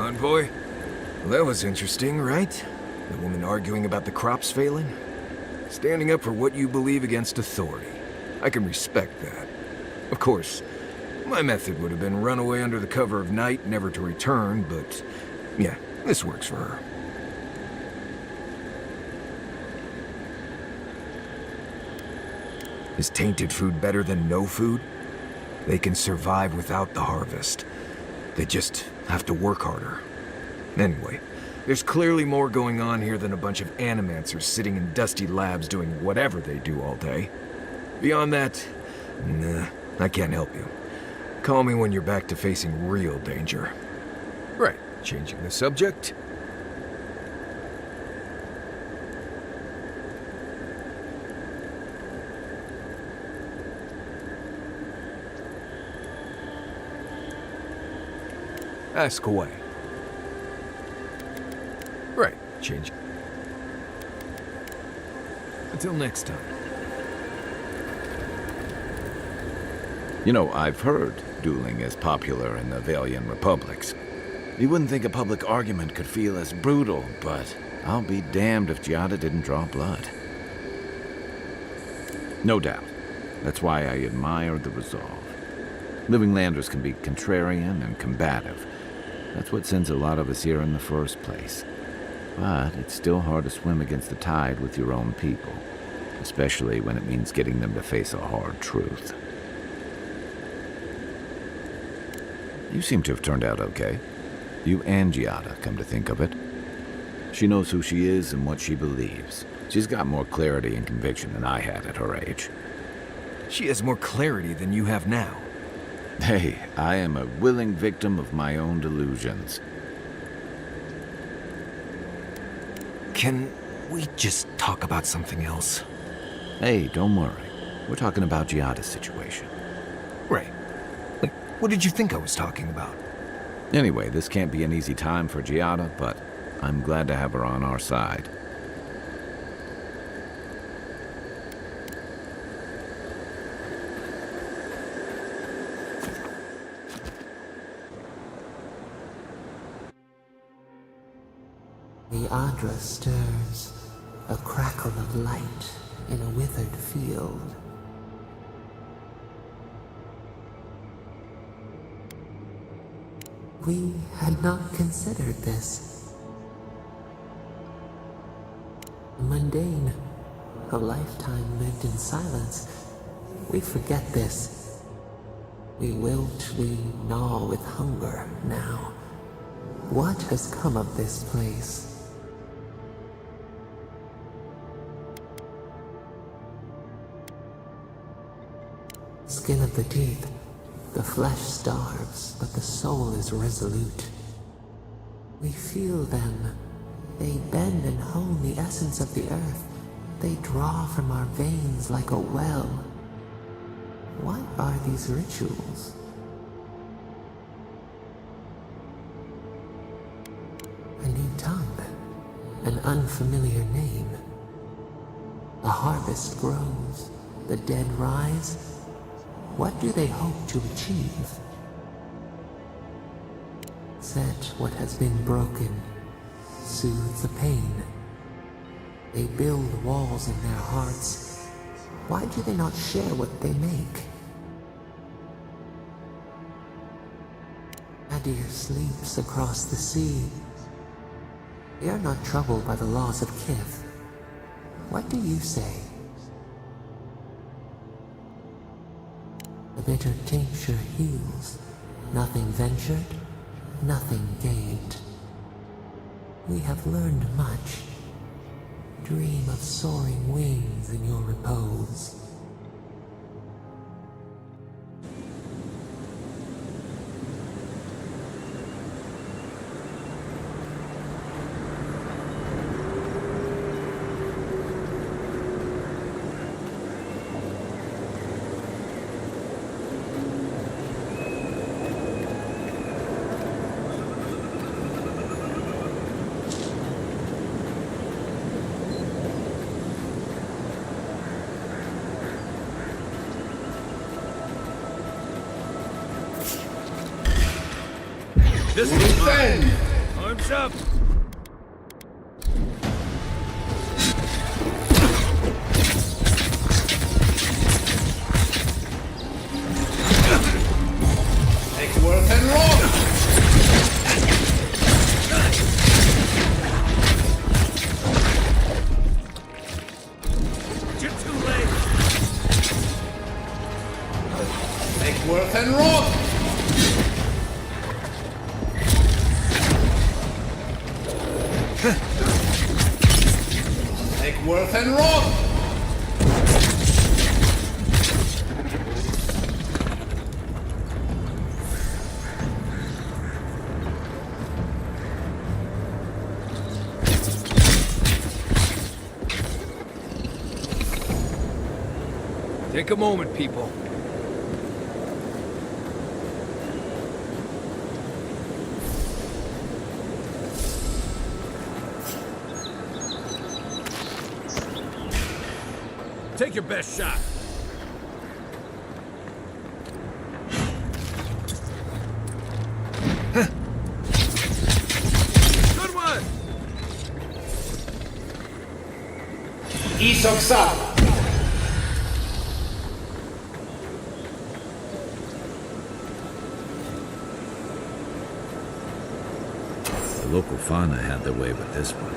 Envoy. Well, that was interesting, right? The woman arguing about the crops failing? Standing up for what you believe against authority. I can respect that. Of course, my method would have been run away under the cover of night, never to return, but yeah, this works for her. Is tainted food better than no food? They can survive without the harvest. They just have to work harder. Anyway, there's clearly more going on here than a bunch of animancers sitting in dusty labs doing whatever they do all day. Beyond that, nah, I can't help you. Call me when you're back to facing real danger. Right, changing the subject. Ask away. Right, change. Until next time. You know, I've heard dueling is popular in the Valiant Republics. You wouldn't think a public argument could feel as brutal, but I'll be damned if Giada didn't draw blood. No doubt. That's why I admire the resolve. Living Landers can be contrarian and combative. That's what sends a lot of us here in the first place. But it's still hard to swim against the tide with your own people, especially when it means getting them to face a hard truth. You seem to have turned out okay. You and Giada, come to think of it. She knows who she is and what she believes. She's got more clarity and conviction than I had at her age. She has more clarity than you have now. Hey, I am a willing victim of my own delusions. Can we just talk about something else? Hey, don't worry. We're talking about Giada's situation. Right. Like, what did you think I was talking about? Anyway, this can't be an easy time for Giada, but I'm glad to have her on our side. The Adra stirs, a crackle of light in a withered field. We had not considered this. Mundane, a lifetime lived in silence. We forget this. We wilt, we gnaw with hunger now. What has come of this place? Skin of the teeth, the flesh starves, but the soul is resolute. We feel them. They bend and hone the essence of the earth. They draw from our veins like a well. What are these rituals? A new tongue, an unfamiliar name. The harvest grows, the dead rise. What do they hope to achieve? Set what has been broken, soothe the pain. They build walls in their hearts. Why do they not share what they make? Adir sleeps across the sea. They are not troubled by the laws of Kith. What do you say? The bitter tincture heals. Nothing ventured, nothing gained. We have learned much. Dream of soaring wings in your repose. This is mine. Thumbs up! Take worth and roll! You're too late! Take worth and roll! Take worth and roll! Take a moment, people. Take your best shot. Good one! Isok-san! The local fauna had their way with this one.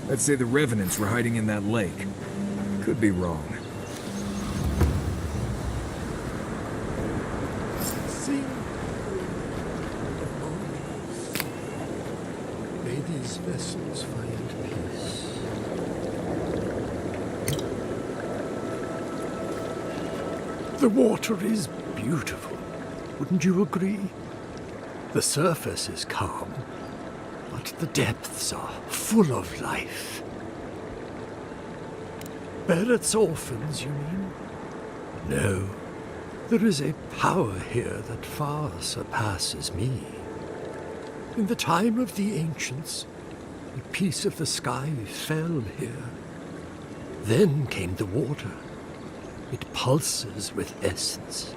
Let's say the Revenants were hiding in that lake. Could be wrong. Sing may these vessels find peace. The water is beautiful, wouldn't you agree? The surface is calm, but the depths are full of life. Barrett's orphans, you mean? No. There is a power here that far surpasses me. In the time of the ancients, a piece of the sky fell here. Then came the water. It pulses with essence,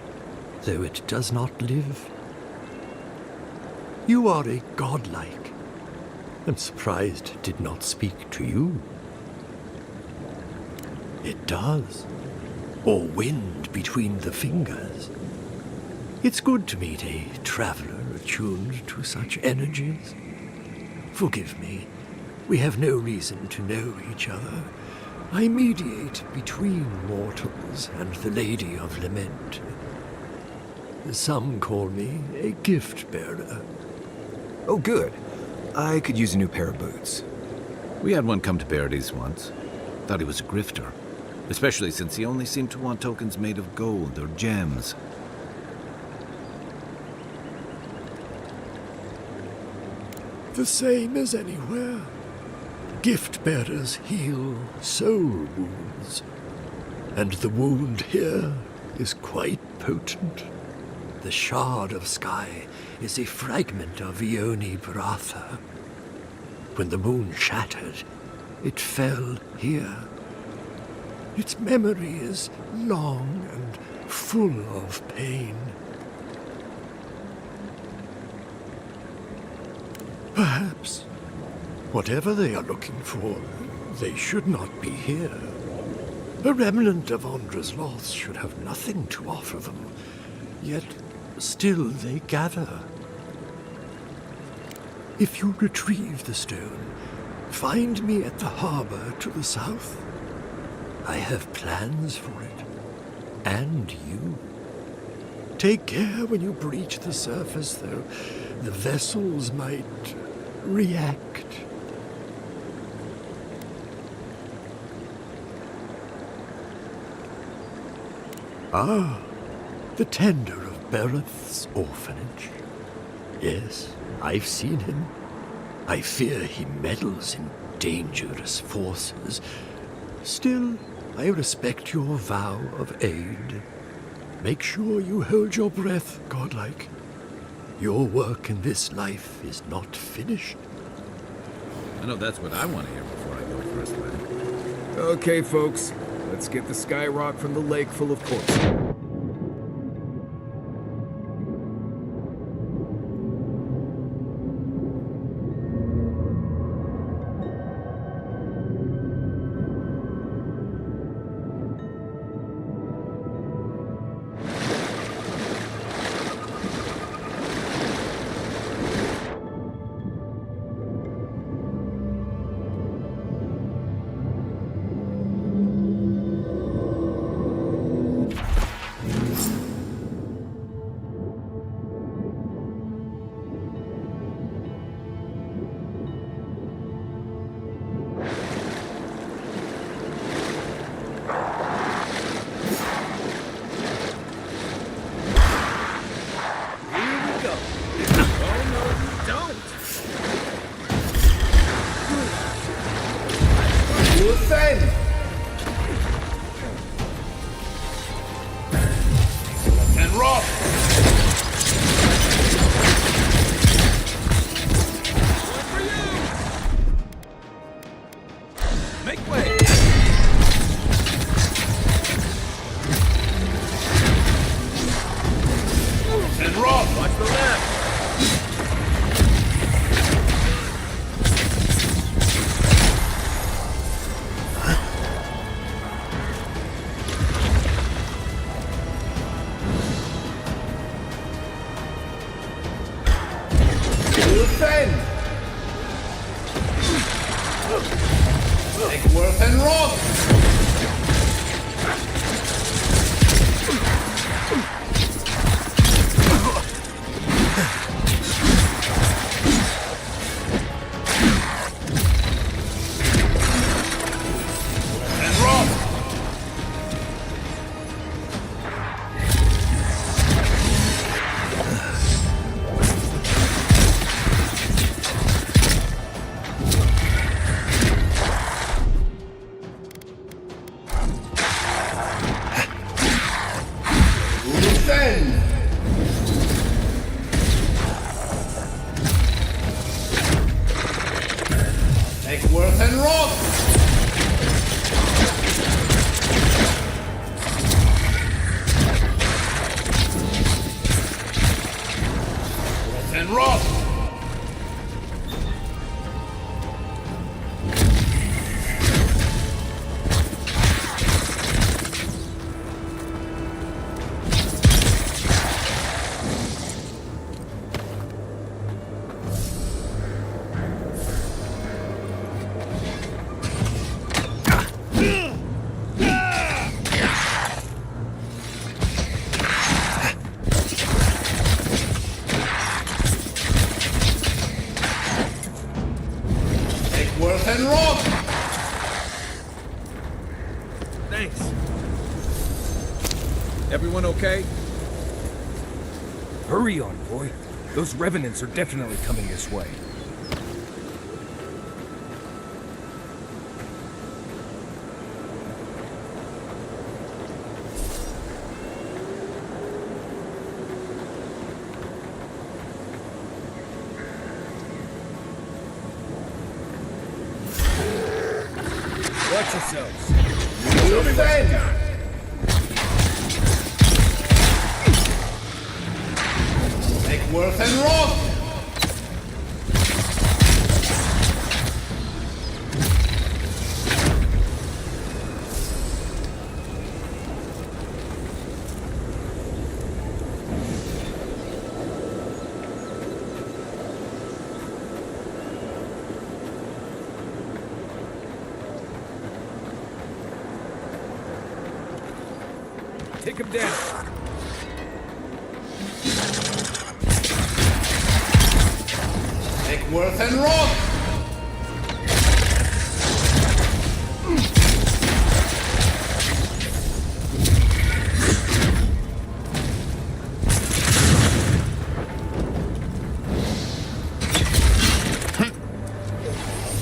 though it does not live. You are a godlike. I'm surprised it did not speak to you. It does. Or wind between the fingers. It's good to meet a traveler attuned to such energies. Forgive me. We have no reason to know each other. I mediate between mortals and the Lady of Lament. Some call me a gift-bearer. Oh, good. I could use a new pair of boots. We had one come to Barrett's once. Thought he was a grifter, especially since he only seemed to want tokens made of gold or gems. The same as anywhere. Gift bearers heal soul wounds, and the wound here is quite potent. The shard of sky is a fragment of Ioni Bratha. When the moon shattered, it fell here. Its memory is long and full of pain. Perhaps, whatever they are looking for, they should not be here. A remnant of Ondra's loss should have nothing to offer them, yet still they gather. If you retrieve the stone, find me at the harbor to the south. I have plans for it, and you. Take care when you breach the surface, though. The vessels might react. Ah, the tender of Bereth's orphanage. Yes, I've seen him. I fear he meddles in dangerous forces. Still, I respect your vow of aid. Make sure you hold your breath, godlike. Your work in this life is not finished. I know that's what I want to hear before I go first, man. Okay, folks. Let's get the skyrock from the lake full of corpses. And rock! Make way! And rock! Watch the left! Defend! Take worth and rock! And rock! Defend! Take worth and rock! Worth and rock! Take worth and rock! Everyone okay? Hurry, Envoy. Those revenants are definitely coming this way. Watch yourselves. Defend! Take worth and rock! Take him down. Take worth and rock!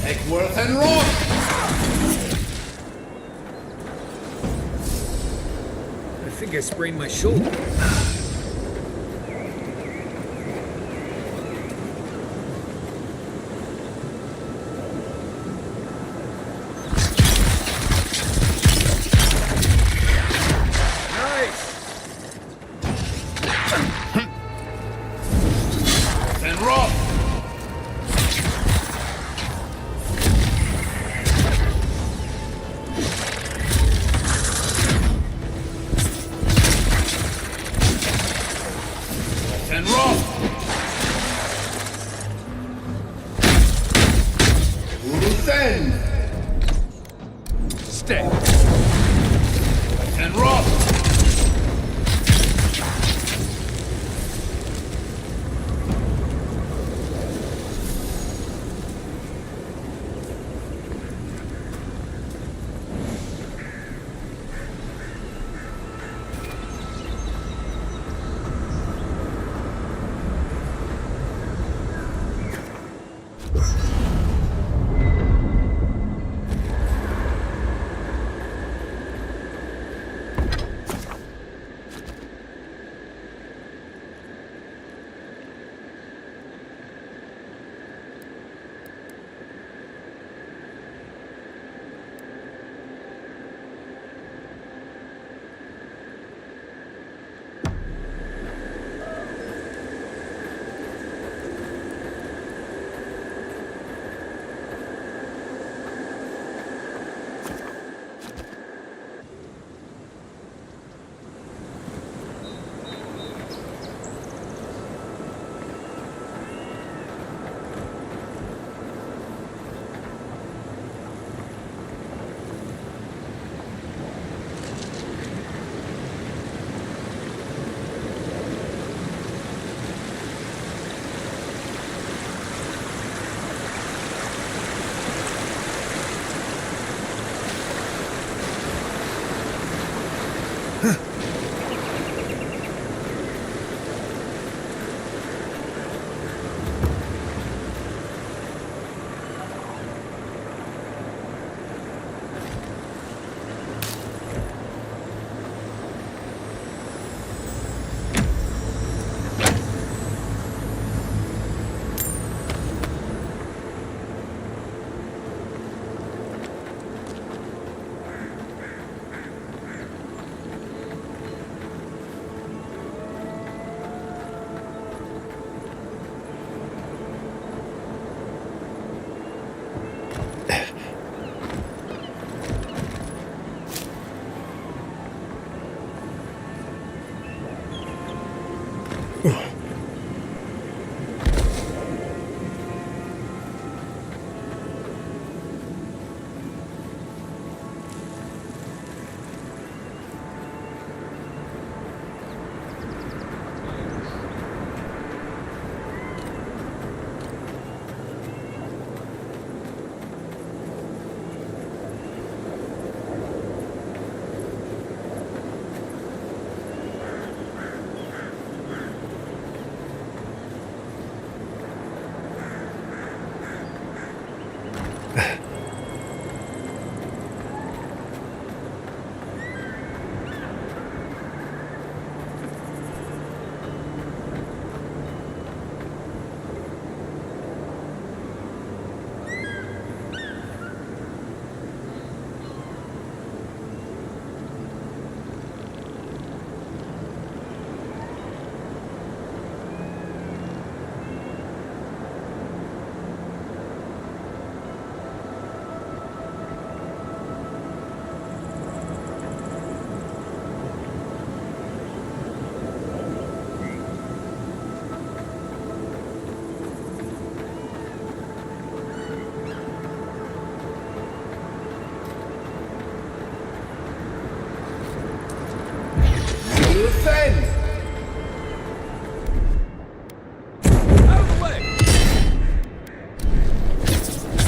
Take worth and rock! I think I sprained my shoulder. Nice! And rock! And rock! Loose end! Stay. And rock!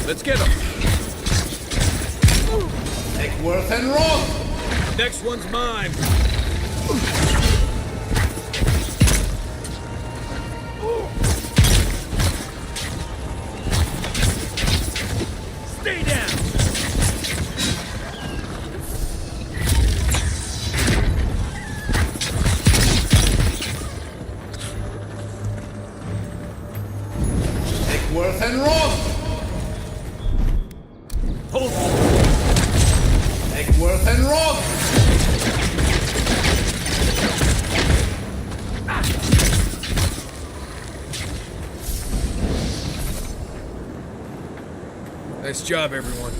Let's get him. Eckworth and Roth! Next one's mine. Stay down. Eckworth and Roth! Hold. Eckworth and Roth! Nice job, everyone.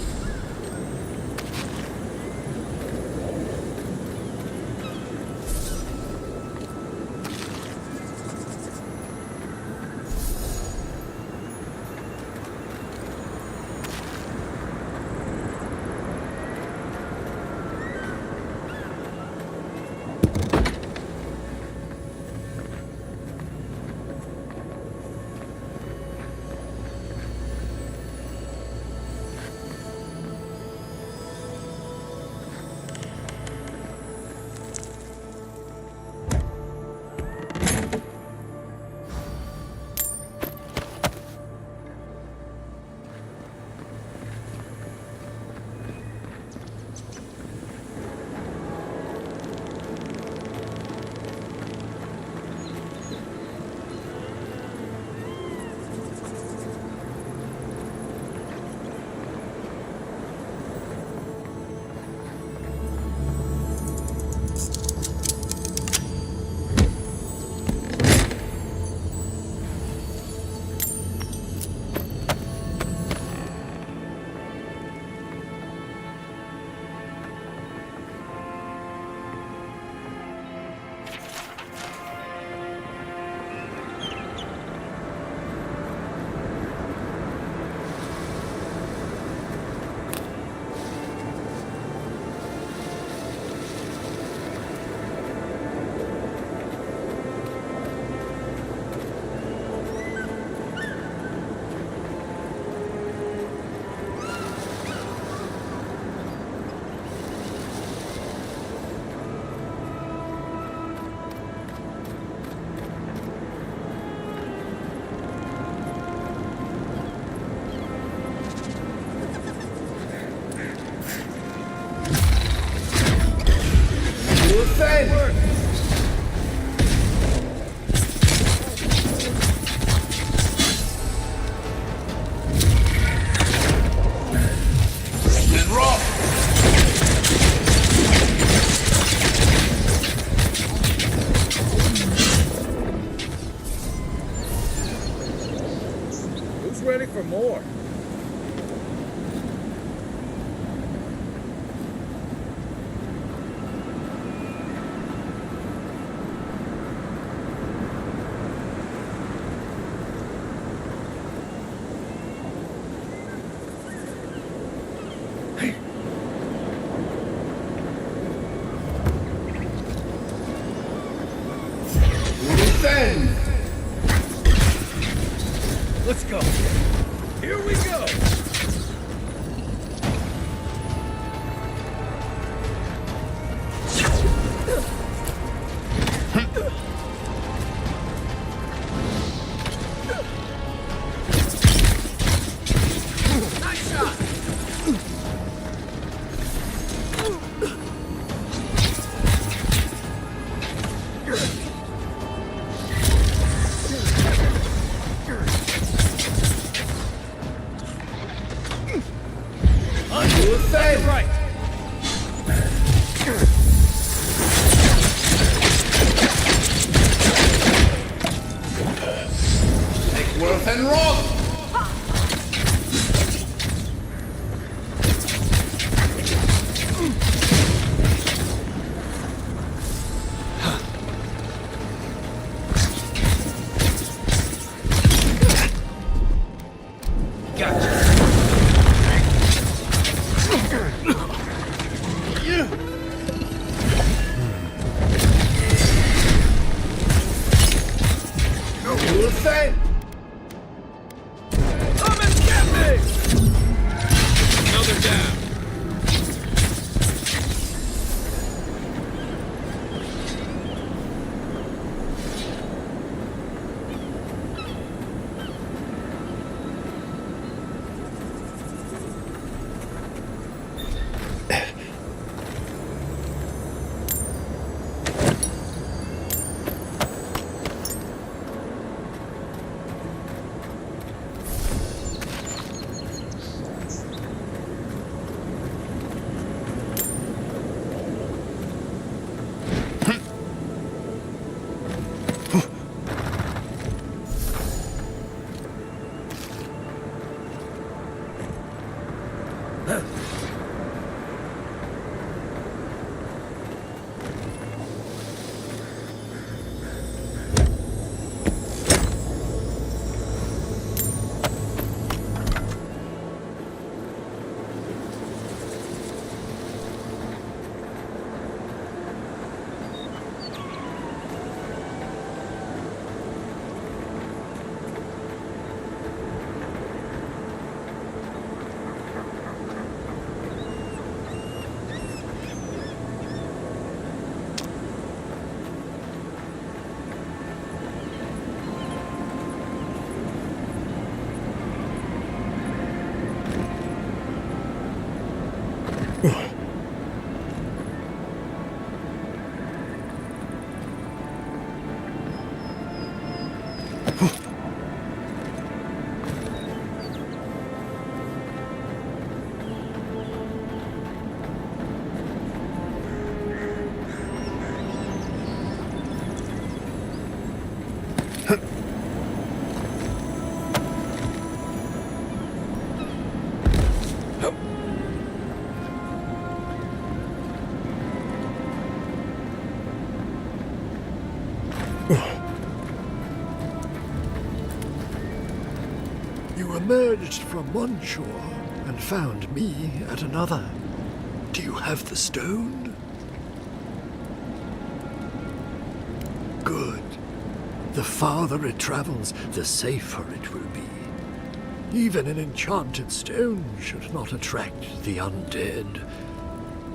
Ready for more. Defend! Let's go. Here we go. Nice shot. Defend! Right. Eckworth and Roth! Come and get me! You emerged from one shore and found me at another. Do you have the stone? Good. The farther it travels, the safer it will be. Even an enchanted stone should not attract the undead.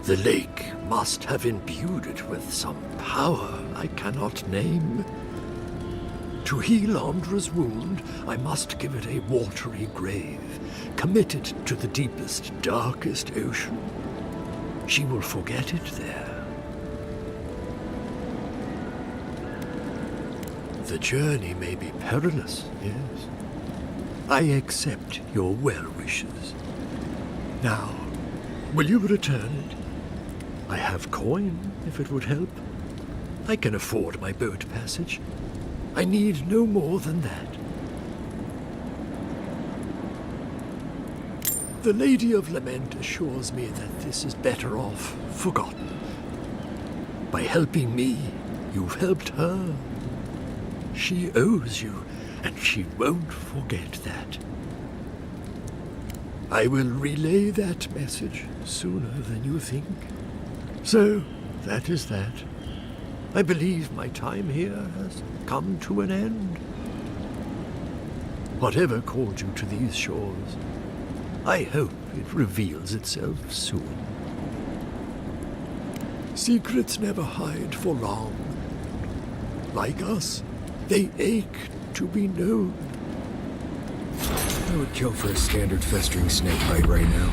The lake must have imbued it with some power I cannot name. To heal Andra's wound, I must give it a watery grave, committed to the deepest, darkest ocean. She will forget it there. The journey may be perilous, yes. I accept your well wishes. Now, will you return it? I have coin, if it would help. I can afford my boat passage. I need no more than that. The Lady of Lament assures me that this is better off forgotten. By helping me, you've helped her. She owes you, and she won't forget that. I will relay that message sooner than you think. So, that is that. I believe my time here has come to an end. Whatever called you to these shores, I hope it reveals itself soon. Secrets never hide for long. Like us, they ache to be known. I would kill for a standard festering snake bite right now.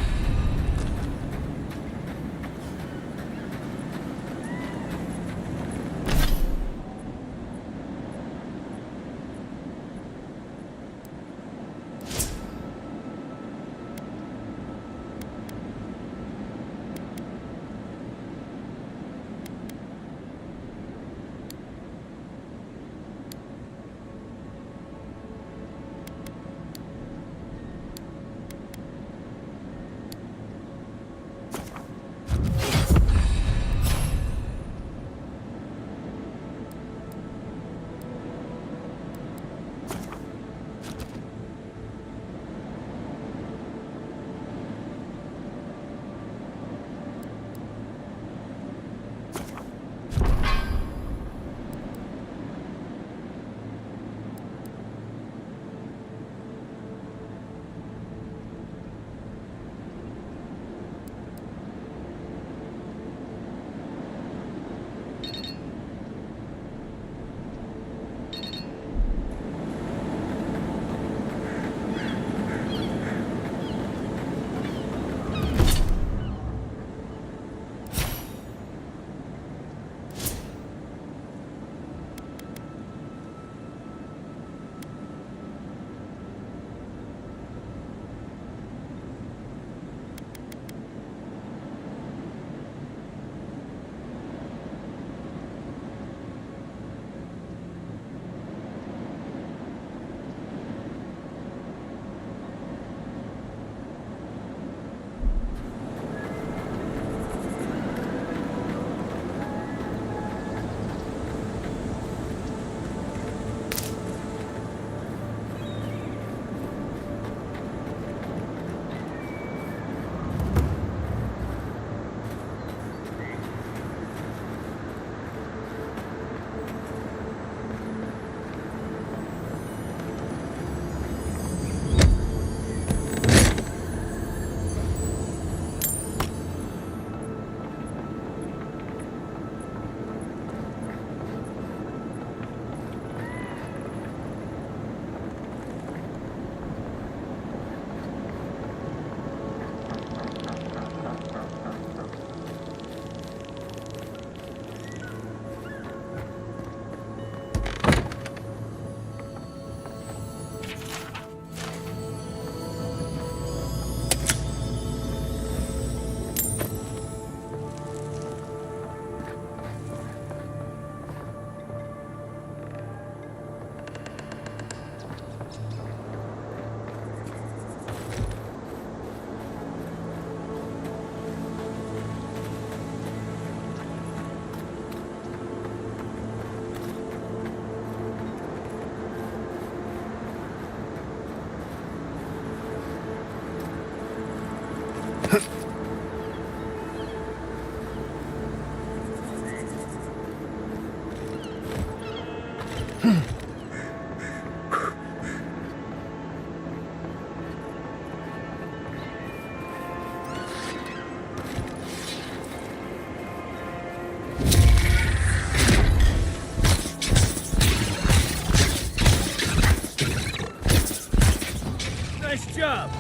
Nice job.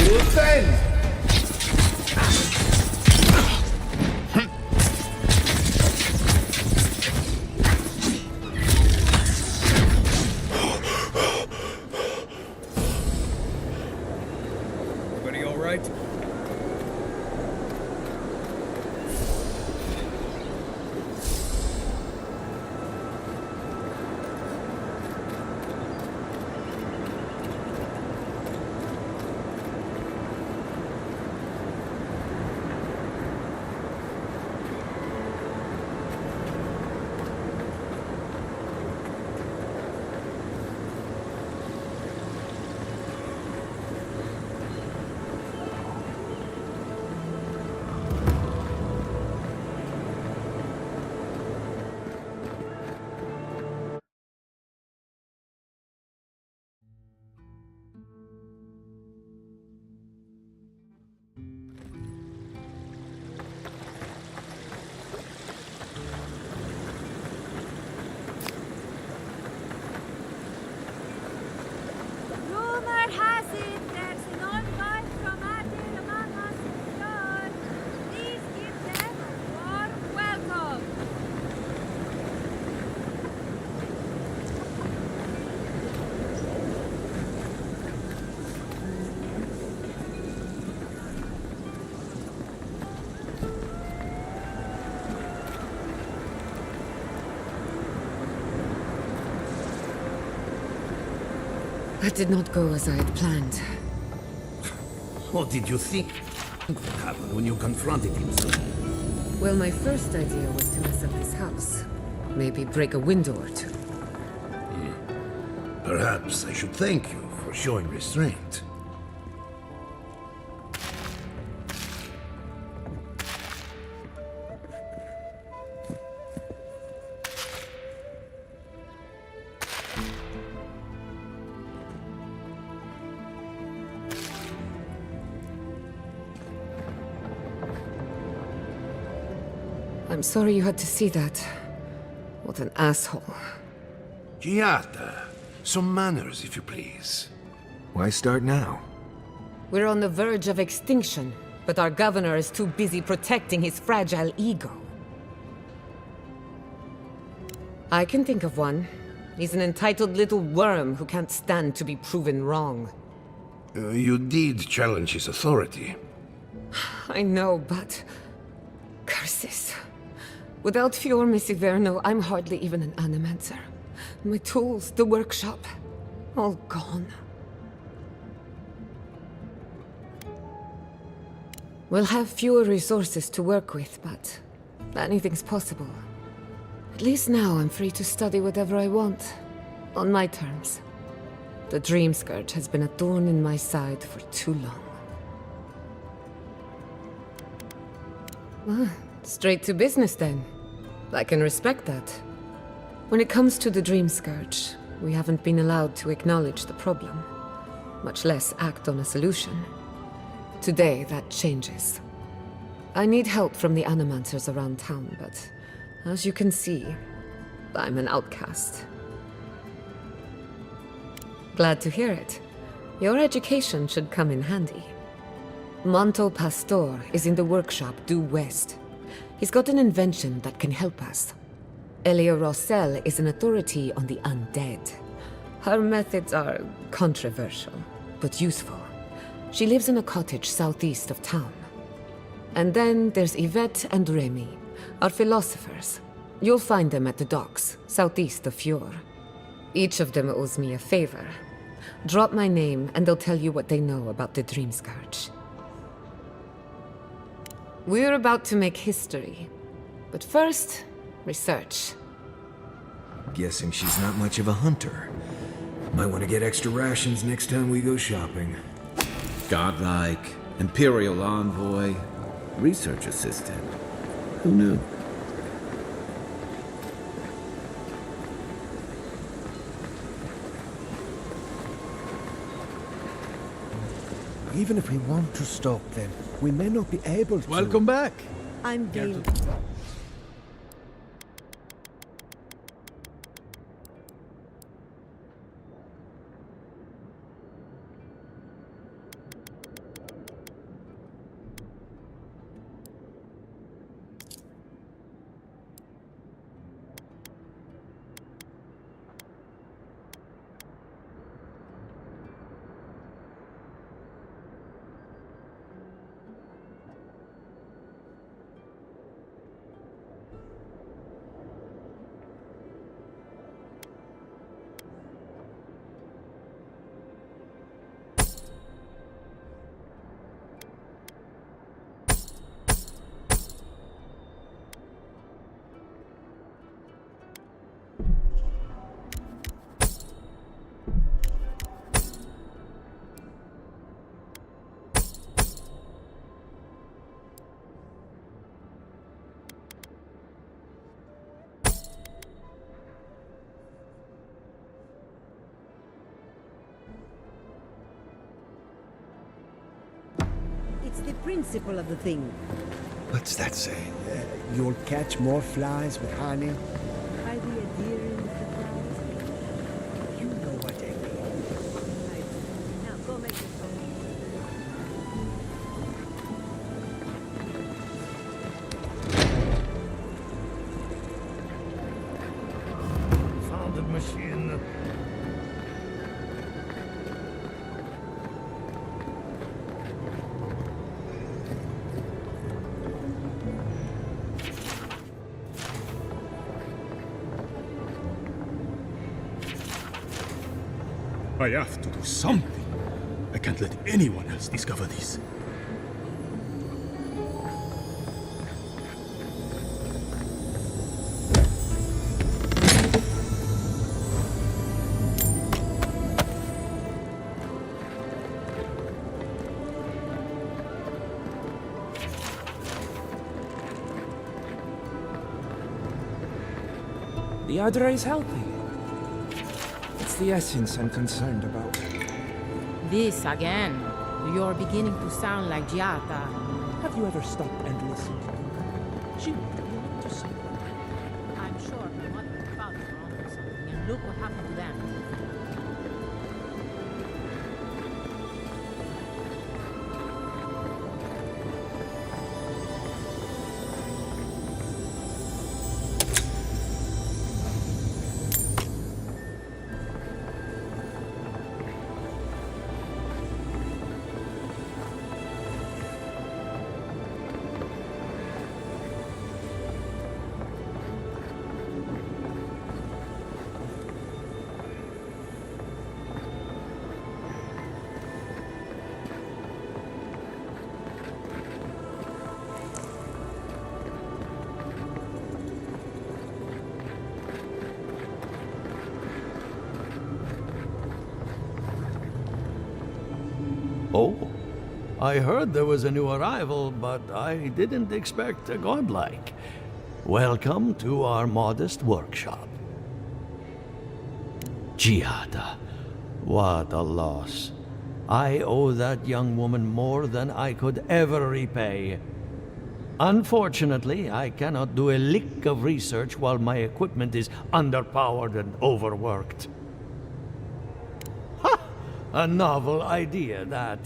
We'll defend. Everybody all right? Rumor has it there's an envoy from Adir among us here. Please give them a warm welcome. That did not go as I had planned. What did you think would happen when you confronted him, sir? Well, my first idea was to mess up his house. Maybe break a window or two. Perhaps I should thank you for showing restraint. I'm sorry you had to see that. What an asshole. Giata, some manners, if you please. Why start now? We're on the verge of extinction, but our governor is too busy protecting his fragile ego. I can think of one. He's an entitled little worm who can't stand to be proven wrong. You did challenge his authority. I know, but... curses. Without Fior Messiverno, I'm hardly even an animancer. My tools, the workshop, all gone. We'll have fewer resources to work with, but anything's possible. At least now I'm free to study whatever I want, on my terms. The Dream Scourge has been a thorn in my side for too long. Straight to business then. I can respect that. When it comes to the Dream Scourge, we haven't been allowed to acknowledge the problem, much less act on a solution. Today, that changes. I need help from the animancers around town, but as you can see, I'm an outcast. Glad to hear it. Your education should come in handy. Manto Pastor is in the workshop due west. He's got an invention that can help us. Elia Rossell is an authority on the undead. Her methods are controversial, but useful. She lives in a cottage southeast of town. And then there's Yvette and Remy, our philosophers. You'll find them at the docks, southeast of Fior. Each of them owes me a favor. Drop my name and they'll tell you what they know about the Dream Scourge. We're about to make history. But first, research. Guessing she's not much of a hunter. Might want to get extra rations next time we go shopping. Godlike, Imperial envoy, research assistant. Who knew? Even if we want to stop them, we may not be able to. Welcome back. I'm Vale. It's the principle of the thing. What's that saying? You'll catch more flies with honey. By the adhering of the flies. You know what I mean. Now go make your Found the machine. I have to do something. I can't let anyone else discover this. The Adra is healthy. It's the essence I'm concerned about. This again. You're beginning to sound like Giata. Have you ever stopped and listened? She might be up to something. I'm sure her mother and father were onto something, and look what happened to them. Oh, I heard there was a new arrival, but I didn't expect a godlike. Welcome to our modest workshop. Giada, what a loss. I owe that young woman more than I could ever repay. Unfortunately, I cannot do a lick of research while my equipment is underpowered and overworked. Ha! A novel idea, that.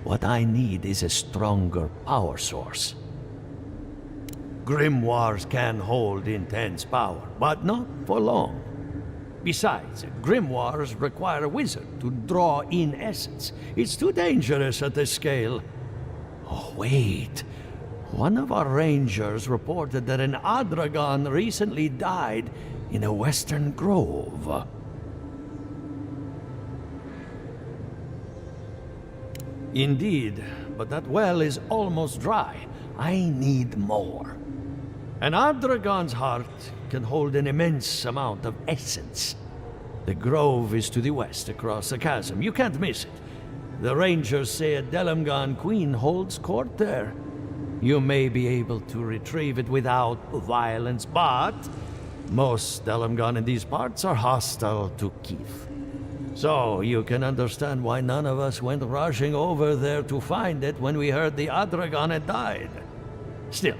What I need is a stronger power source. Grimoires can hold intense power, but not for long. Besides, grimoires require a wizard to draw in essence. It's too dangerous at this scale. Oh, wait. One of our rangers reported that an Adragon recently died in a western grove. Indeed, but that well is almost dry. I need more. An Adragon's heart can hold an immense amount of essence. The grove is to the west, across the chasm. You can't miss it. The rangers say a Delamgon queen holds court there. You may be able to retrieve it without violence, but most Delamgon in these parts are hostile to Keith. So you can understand why none of us went rushing over there to find it when we heard the Adragon had died. Still,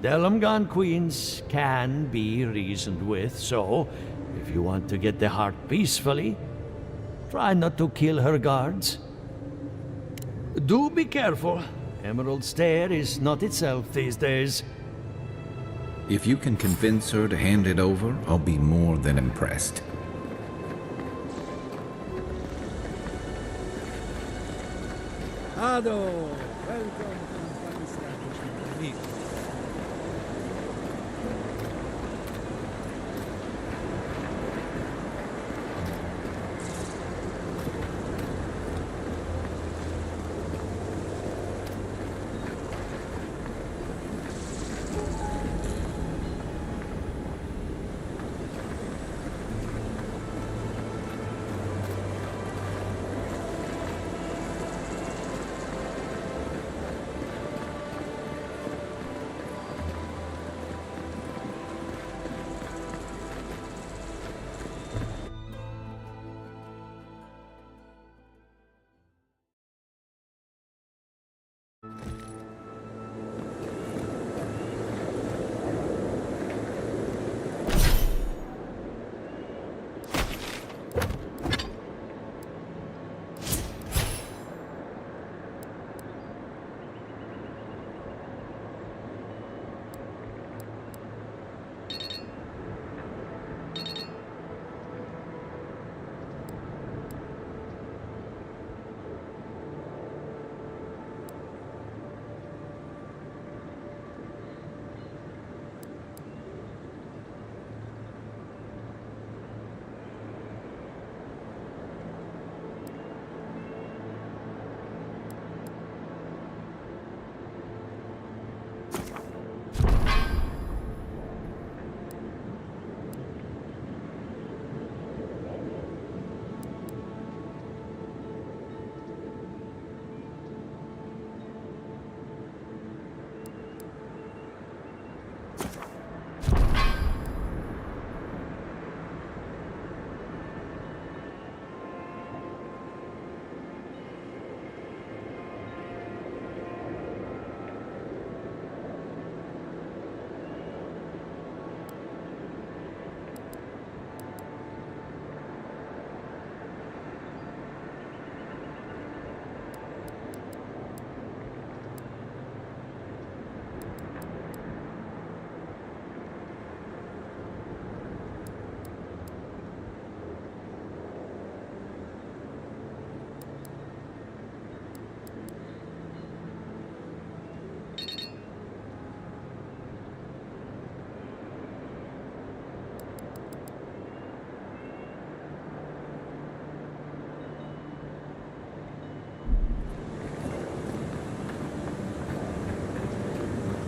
Delamgon queens can be reasoned with, so if you want to get the heart peacefully, try not to kill her guards. Do be careful. Emerald Stair is not itself these days. If you can convince her to hand it over, I'll be more than impressed. Ado, welcome to my establishment.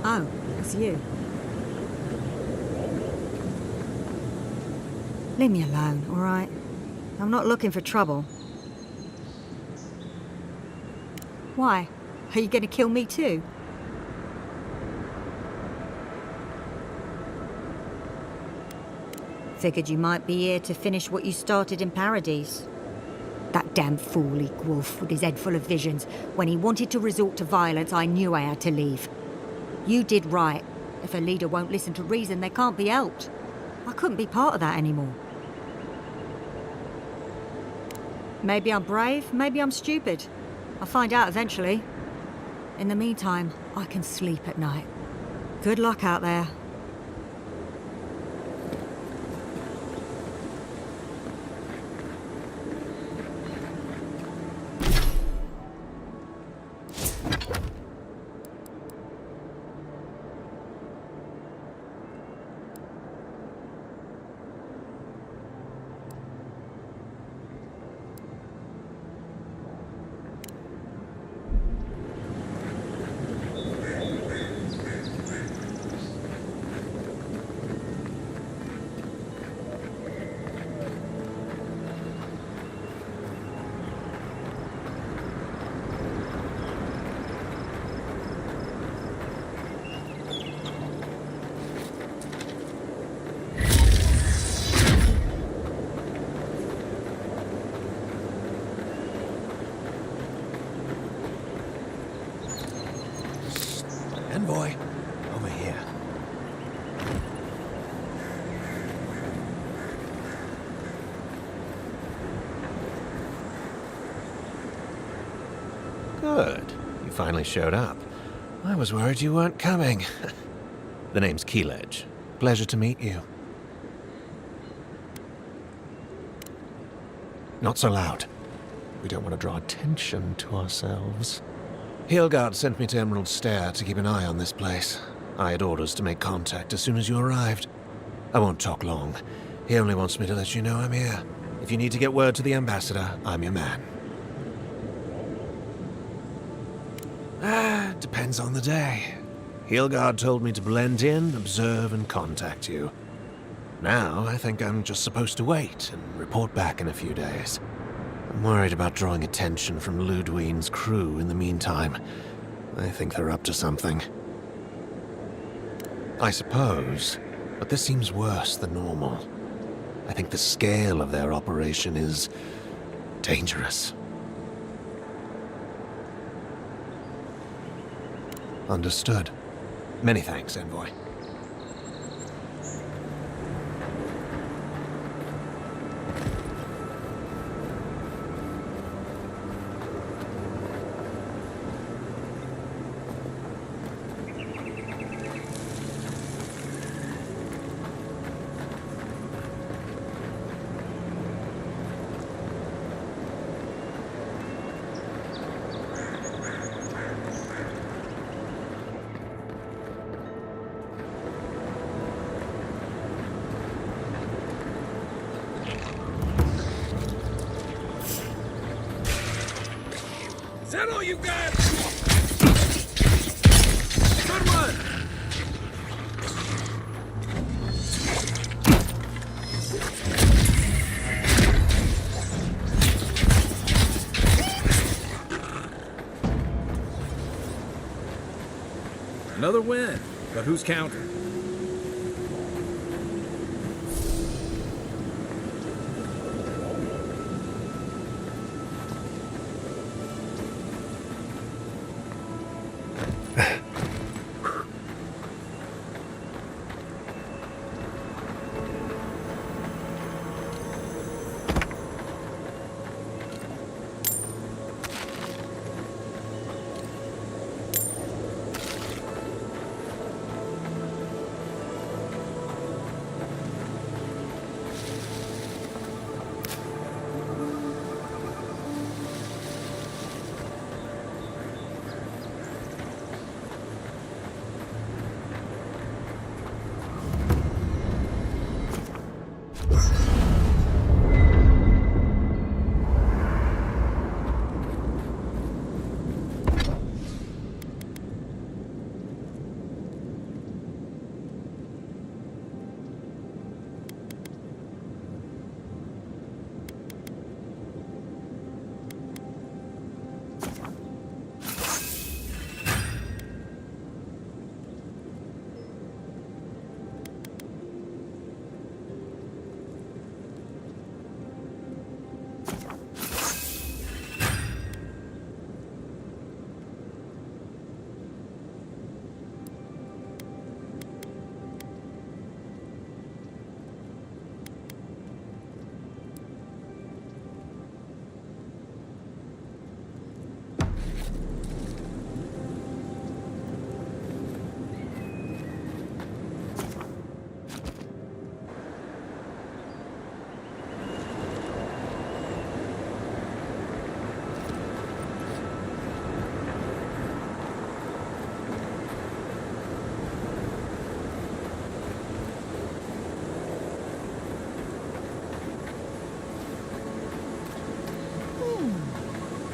Oh, it's you. Leave me alone, all right? I'm not looking for trouble. Why? Are you going to kill me too? Figured you might be here to finish what you started in Paradise. That damn fool wolf with his head full of visions. When he wanted to resort to violence, I knew I had to leave. You did right. If a leader won't listen to reason, they can't be helped. I couldn't be part of that anymore. Maybe I'm brave, maybe I'm stupid. I'll find out eventually. In the meantime, I can sleep at night. Good luck out there. Envoy, over here. Good. You finally showed up. I was worried you weren't coming. The name's Keeledge. Pleasure to meet you. Not so loud. We don't want to draw attention to ourselves. Hilgard sent me to Emerald Stair to keep an eye on this place. I had orders to make contact as soon as you arrived. I won't talk long. He only wants me to let you know I'm here. If you need to get word to the ambassador, I'm your man. Depends on the day. Hilgard told me to blend in, observe, and contact you. Now, I think I'm just supposed to wait and report back in a few days. I'm worried about drawing attention from Ludwine's crew in the meantime. I think they're up to something. I suppose, but this seems worse than normal. I think the scale of their operation is dangerous. Understood. Many thanks, Envoy. Is that all you got? Good one! Another win, but who's counting?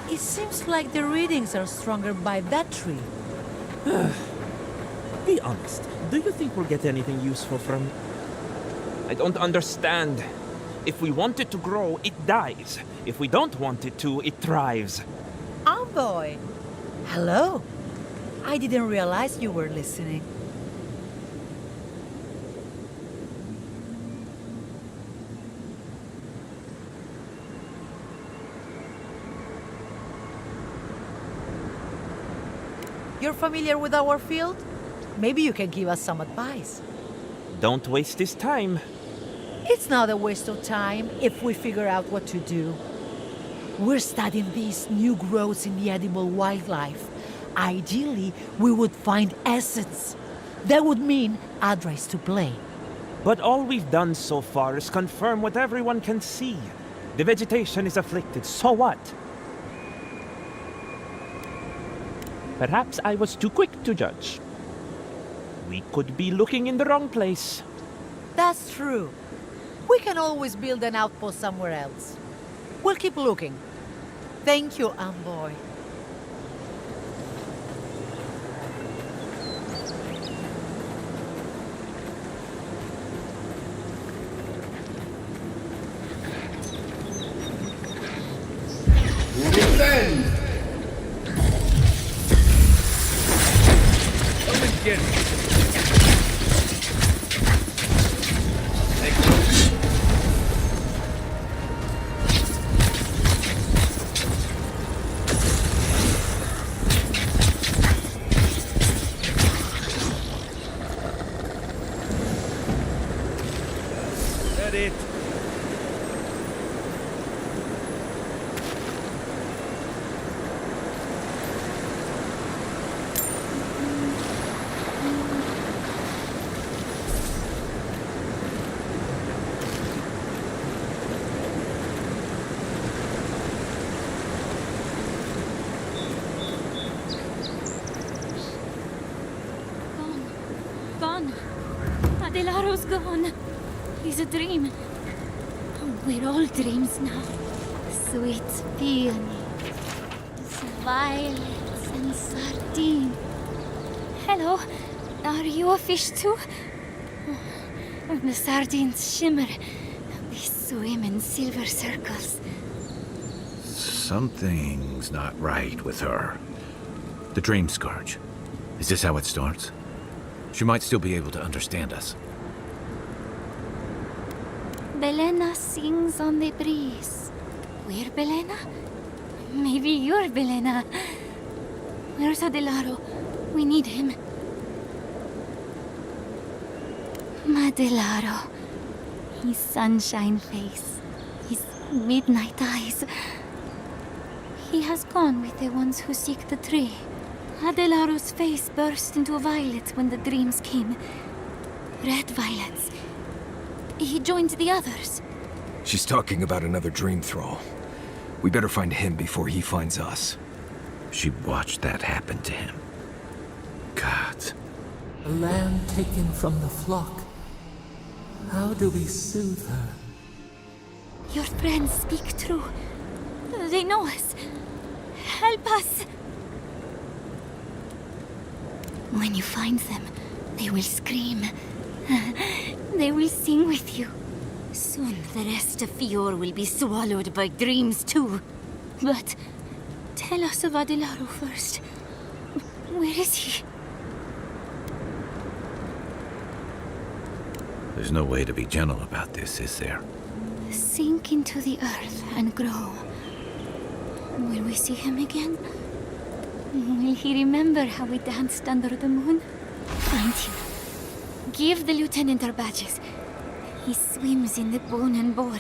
It seems like the readings are stronger by that tree. Be honest. Do you think we'll get anything useful from it? I don't understand. If we want it to grow, it dies. If we don't want it to, it thrives. Envoy! Hello. I didn't realize you were listening. You're familiar with our field? Maybe you can give us some advice. Don't waste his time. It's not a waste of time if we figure out what to do. We're studying these new growths in the edible wildlife. Ideally, we would find essence. That would mean Adra's to blame. But all we've done so far is confirm what everyone can see. The vegetation is afflicted, so what? Perhaps I was too quick to judge. We could be looking in the wrong place. That's true. We can always build an outpost somewhere else. We'll keep looking. Thank you, Amboy. Defend! Come and get me. That it? Gone. Adelaro's gone. He's a dream. We're all dreams now. Sweet peony, violets and sardine. Hello, are you a fish too? The sardines shimmer. They swim in silver circles. Something's not right with her. The dream scourge. Is this how it starts? She might still be able to understand us. Belena sings on the breeze. We're Belena? Maybe you're Belena. Where's Adelaro? We need him. Adelaro. His sunshine face. His midnight eyes. He has gone with the ones who seek the tree. Adelaro's face burst into violets when the dreams came. Red violets. He joined the others. She's talking about another dream thrall. We better find him before he finds us. She watched that happen to him. God. A lamb taken from the flock. How do we soothe her? Your friends speak true. They know us. Help us. When you find them, they will scream. They will sing with you. Soon the rest of Fior will be swallowed by dreams too. But tell us of Adelaro first. Where is he? There's no way to be gentle about this, is there? Sink into the earth and grow. Will we see him again? Will he remember how we danced under the moon? Find him. Give the lieutenant our badges. He swims in the bone and boar.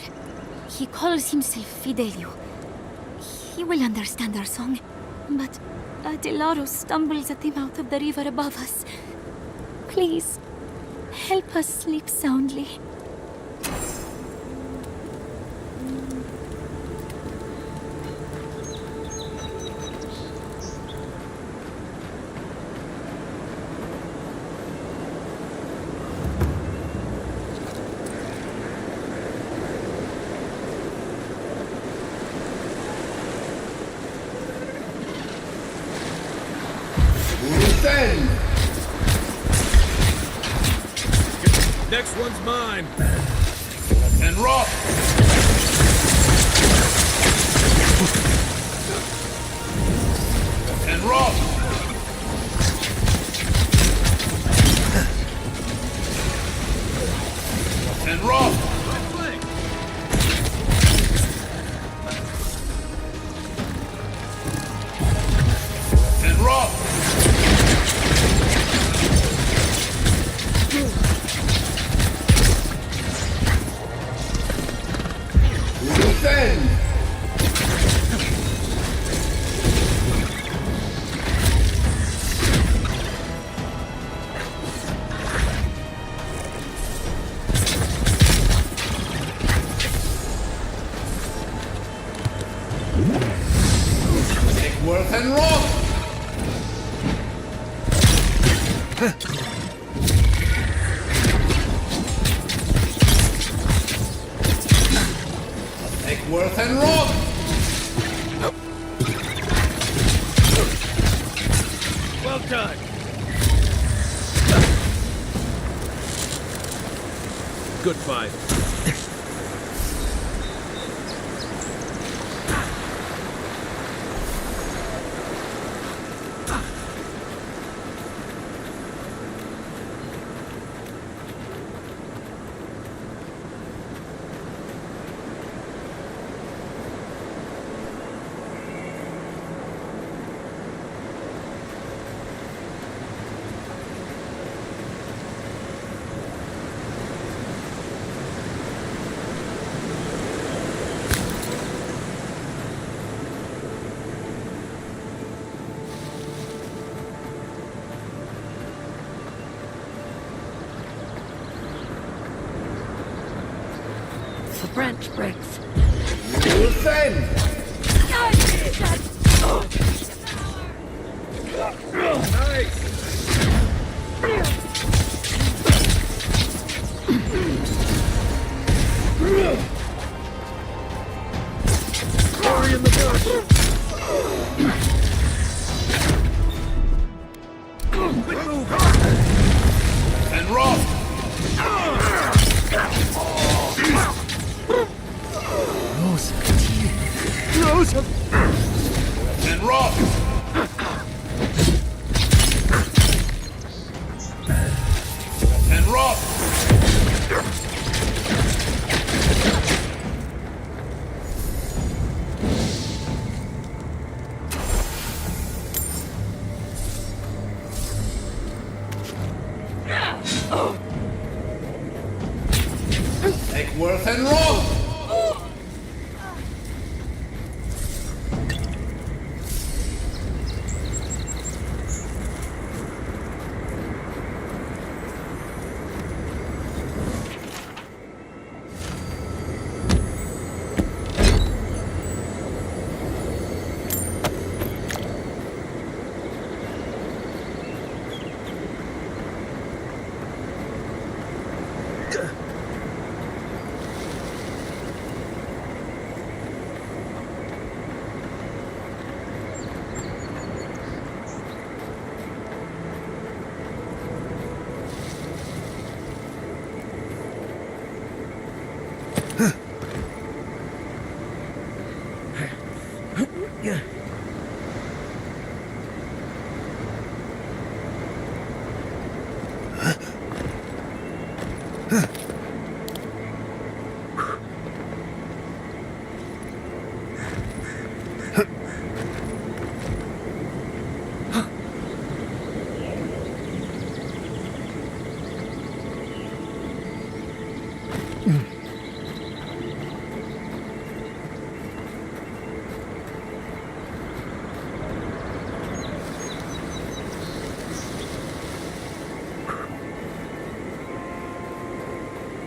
He calls himself Fidelio. He will understand our song. But Adelaro stumbles at the mouth of the river above us. Please, help us sleep soundly. Defend! Next one's mine. And rock! And rock! And rock! And rock! Worth and roll! Take Worth and roll! Well done! Good fight. The branch breaks. Defend! Glory in the bush! Quick move! And roll! Close! And roll! And roll! Take Worth and roll!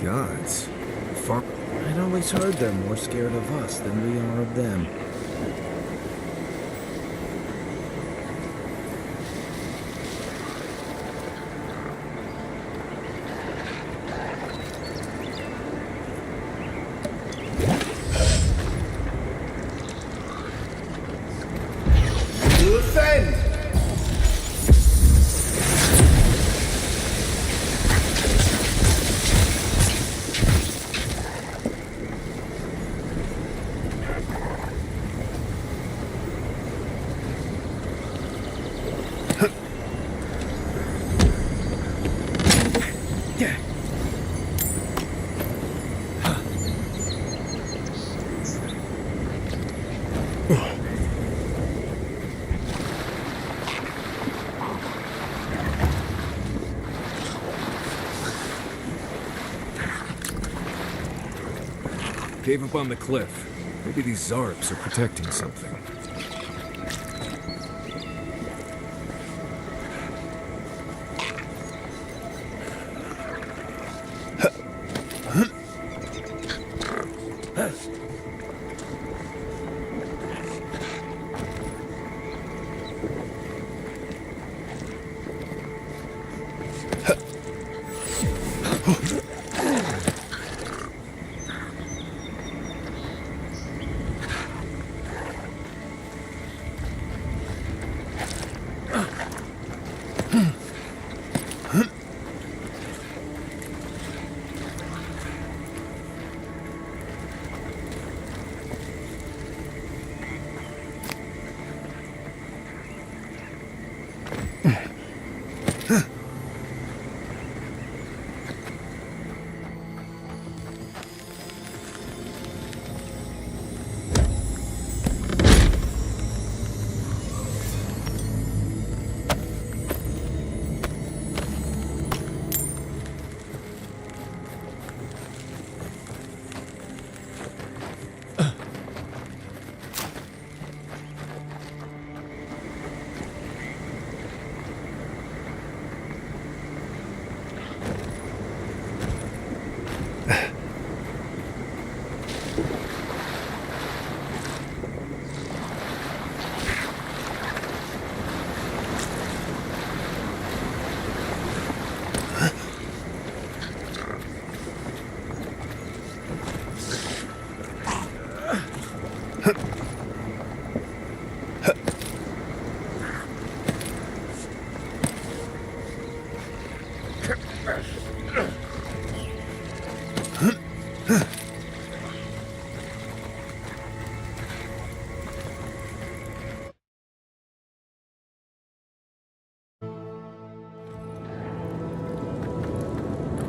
Gods. I'd always heard they're more scared of us than we are of them. Defend! Cave up on the cliff. Maybe these Zarps are protecting something.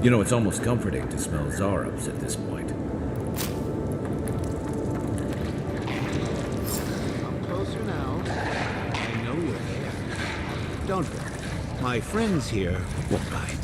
You know, it's almost comforting to smell Zarops at this point. Come closer now. I know you're there. Don't worry. My friends here won't bite.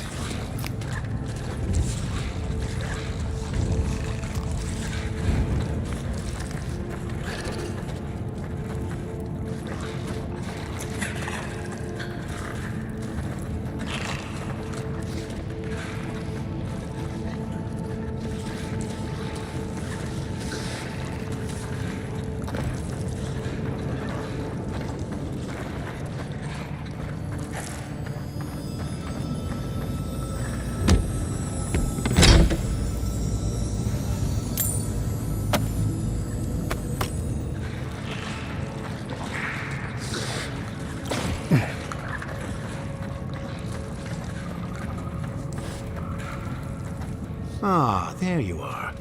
Ah, there you are.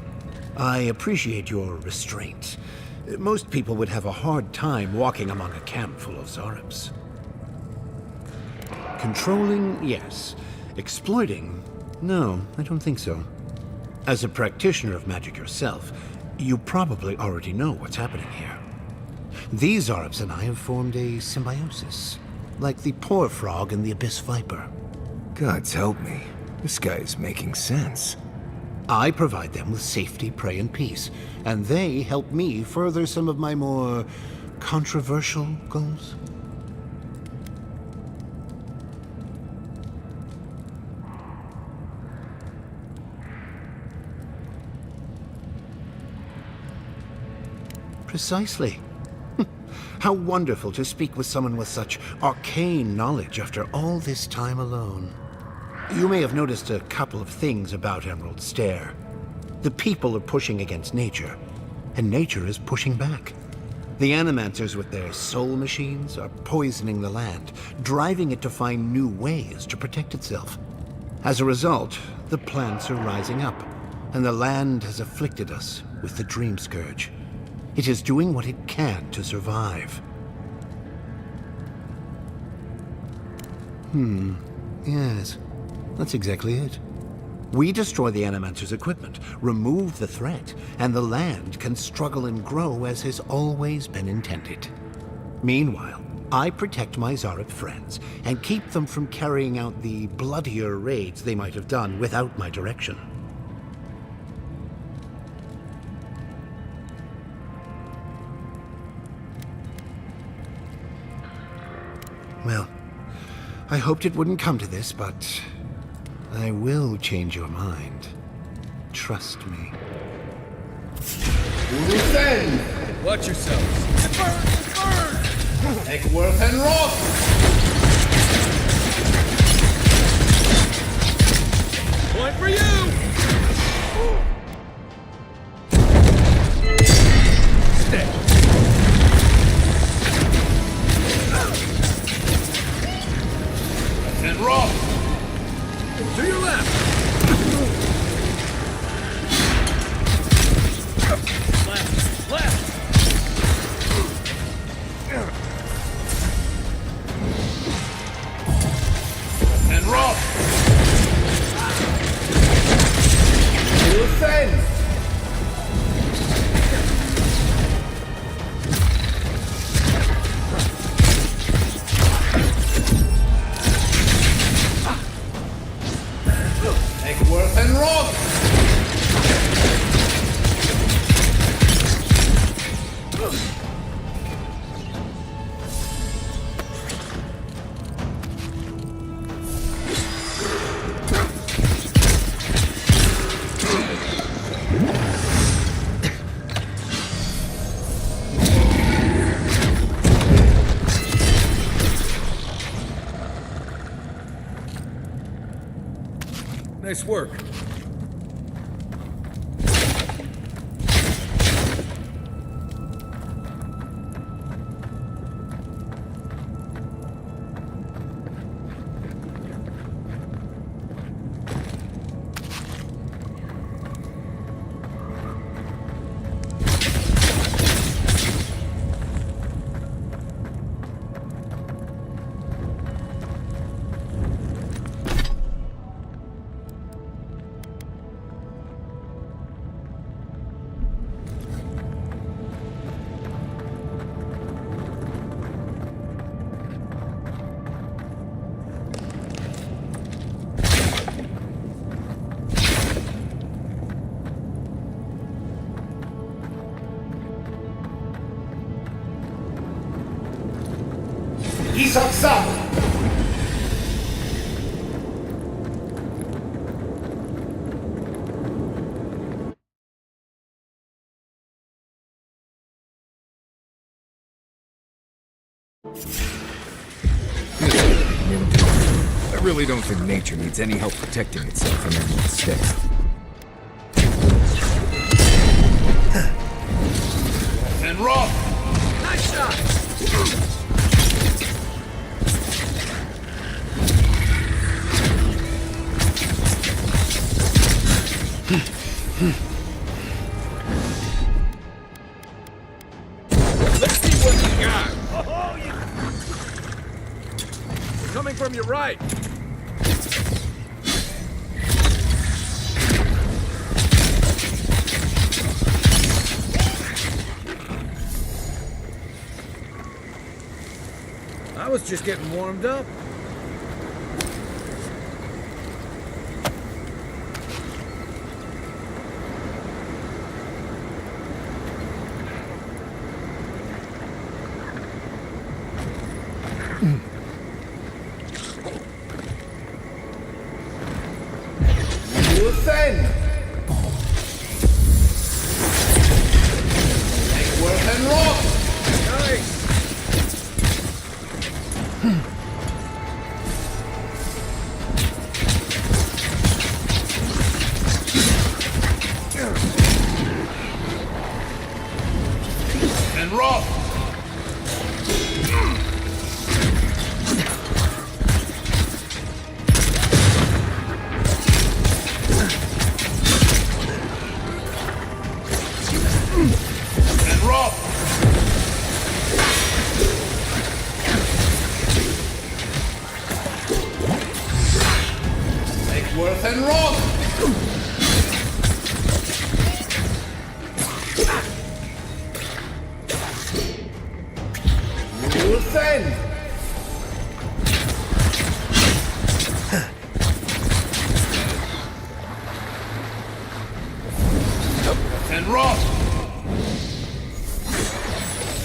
I appreciate your restraint. Most people would have a hard time walking among a camp full of Zarops. Controlling, yes. Exploiting? No, I don't think so. As a practitioner of magic yourself, you probably already know what's happening here. These Zarops and I have formed a symbiosis, like the poor frog and the abyss viper. Gods help me. This guy is making sense. I provide them with safety, prey, and peace, and they help me further some of my more controversial goals. Precisely. How wonderful to speak with someone with such arcane knowledge after all this time alone. You may have noticed a couple of things about Emerald Stair. The people are pushing against nature, and nature is pushing back. The Animancers with their soul machines are poisoning the land, driving it to find new ways to protect itself. As a result, the plants are rising up, and the land has afflicted us with the Dream Scourge. It is doing what it can to survive. Yes. That's exactly it. We destroy the Animancer's equipment, remove the threat, and the land can struggle and grow as has always been intended. Meanwhile, I protect my Zarep friends and keep them from carrying out the bloodier raids they might have done without my direction. Well, I hoped it wouldn't come to this, but I will change your mind. Trust me. Defend! Watch yourselves. It burns! Eckworth and Roth! Point for you! Stay. And Roth! To your left! Left! Left! And Roth! Defend! Eckworth and Roth! Nice work. Isaksa! I really don't think nature needs any help protecting itself from Emerald Stare. And rock! Nice shot! Let's see what you got! Coming from your right! I was just getting warmed up. Listen! Take worth and rock! Nice! And rock! And rock! Take worth and rock! Listen! And rock!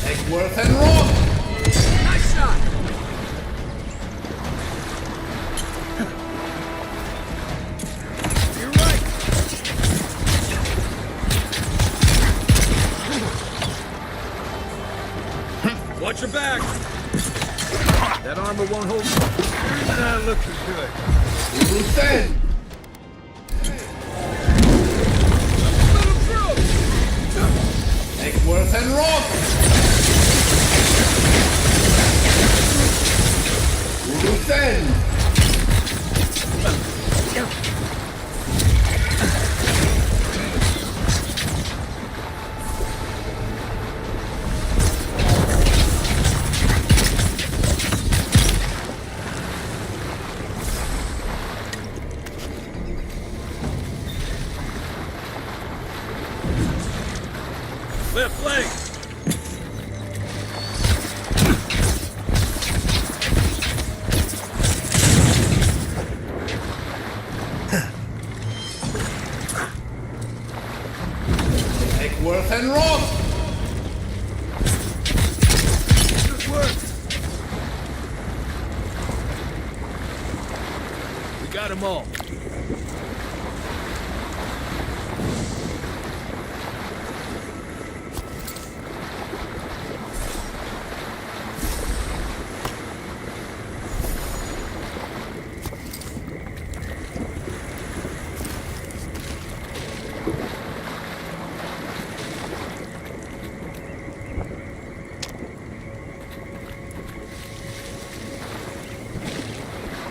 Take worth and rock! Nice shot! You're right! Watch your back! That armor won't hold you. That looks good. Listen! Take worth and rock! Listen! Left leg! Take worth and rock! Good work! We got them all.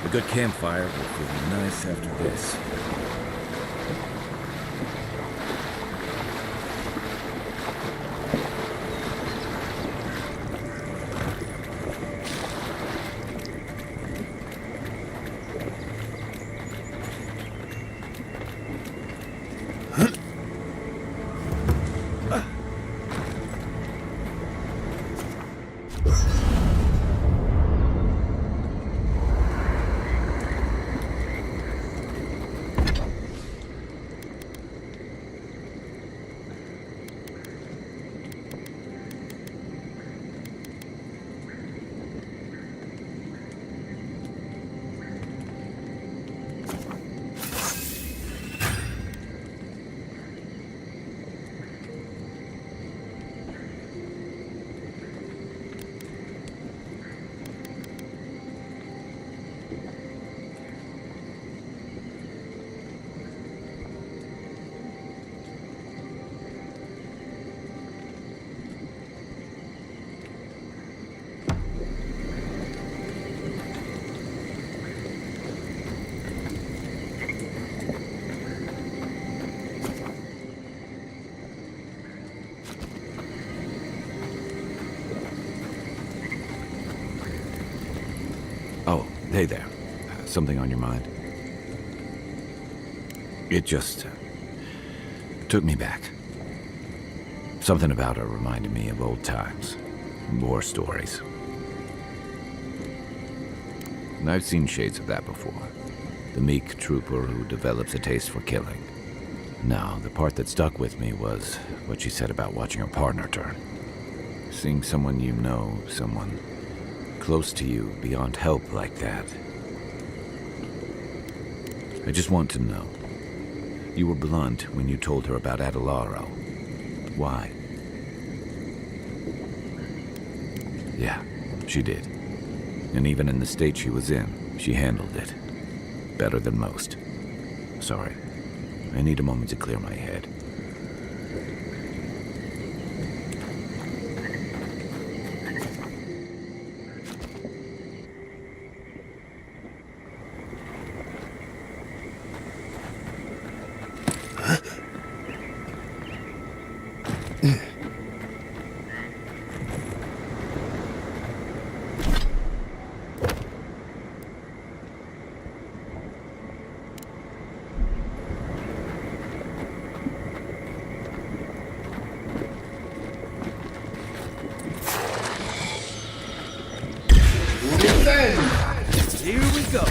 A good campfire will feel nice after this. Oh, hey there. Something on your mind? It just took me back. Something about her reminded me of old times. War stories. And I've seen shades of that before. The meek trooper who develops a taste for killing. Now, the part that stuck with me was what she said about watching her partner turn. Seeing someone you know, someone close to you, beyond help like that. I just want to know. You were blunt when you told her about Adelaro. Why? Yeah, she did. And even in the state she was in, she handled it. Better than most. Sorry. I need a moment to clear my head. Here we go.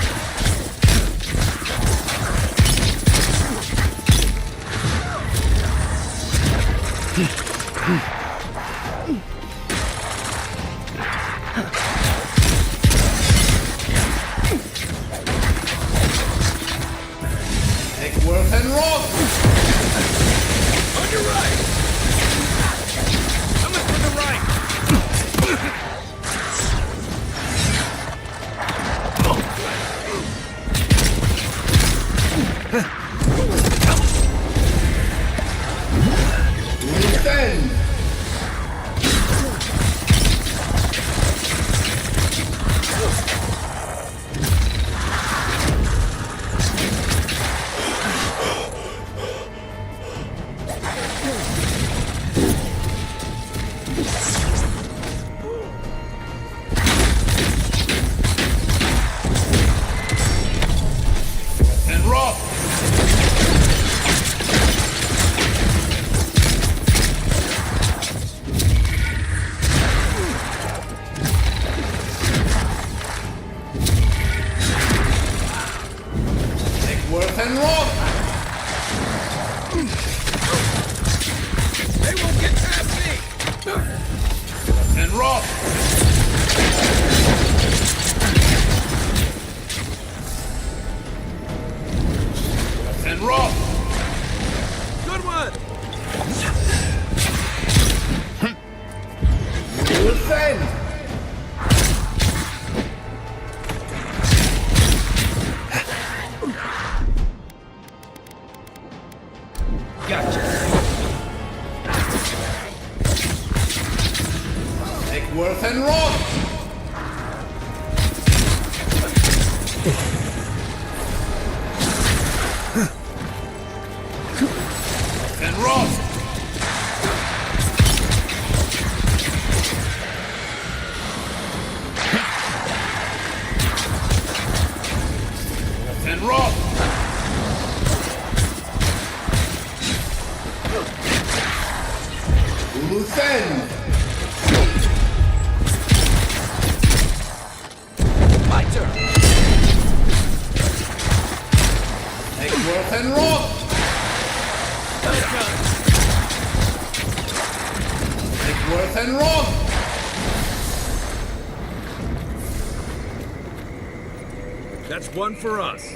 Eckworth and Rock! On your right! Coming from the right! Defend! And Rock! Eckworth and Rock! They won't get past me! And Rock! And Rock! Good one! Defend! Gotcha! Eckworth and Rock! And Rock! And Rock! Defend! My turn! Eckworth and Rock! Eckworth and Rock! That's one for us.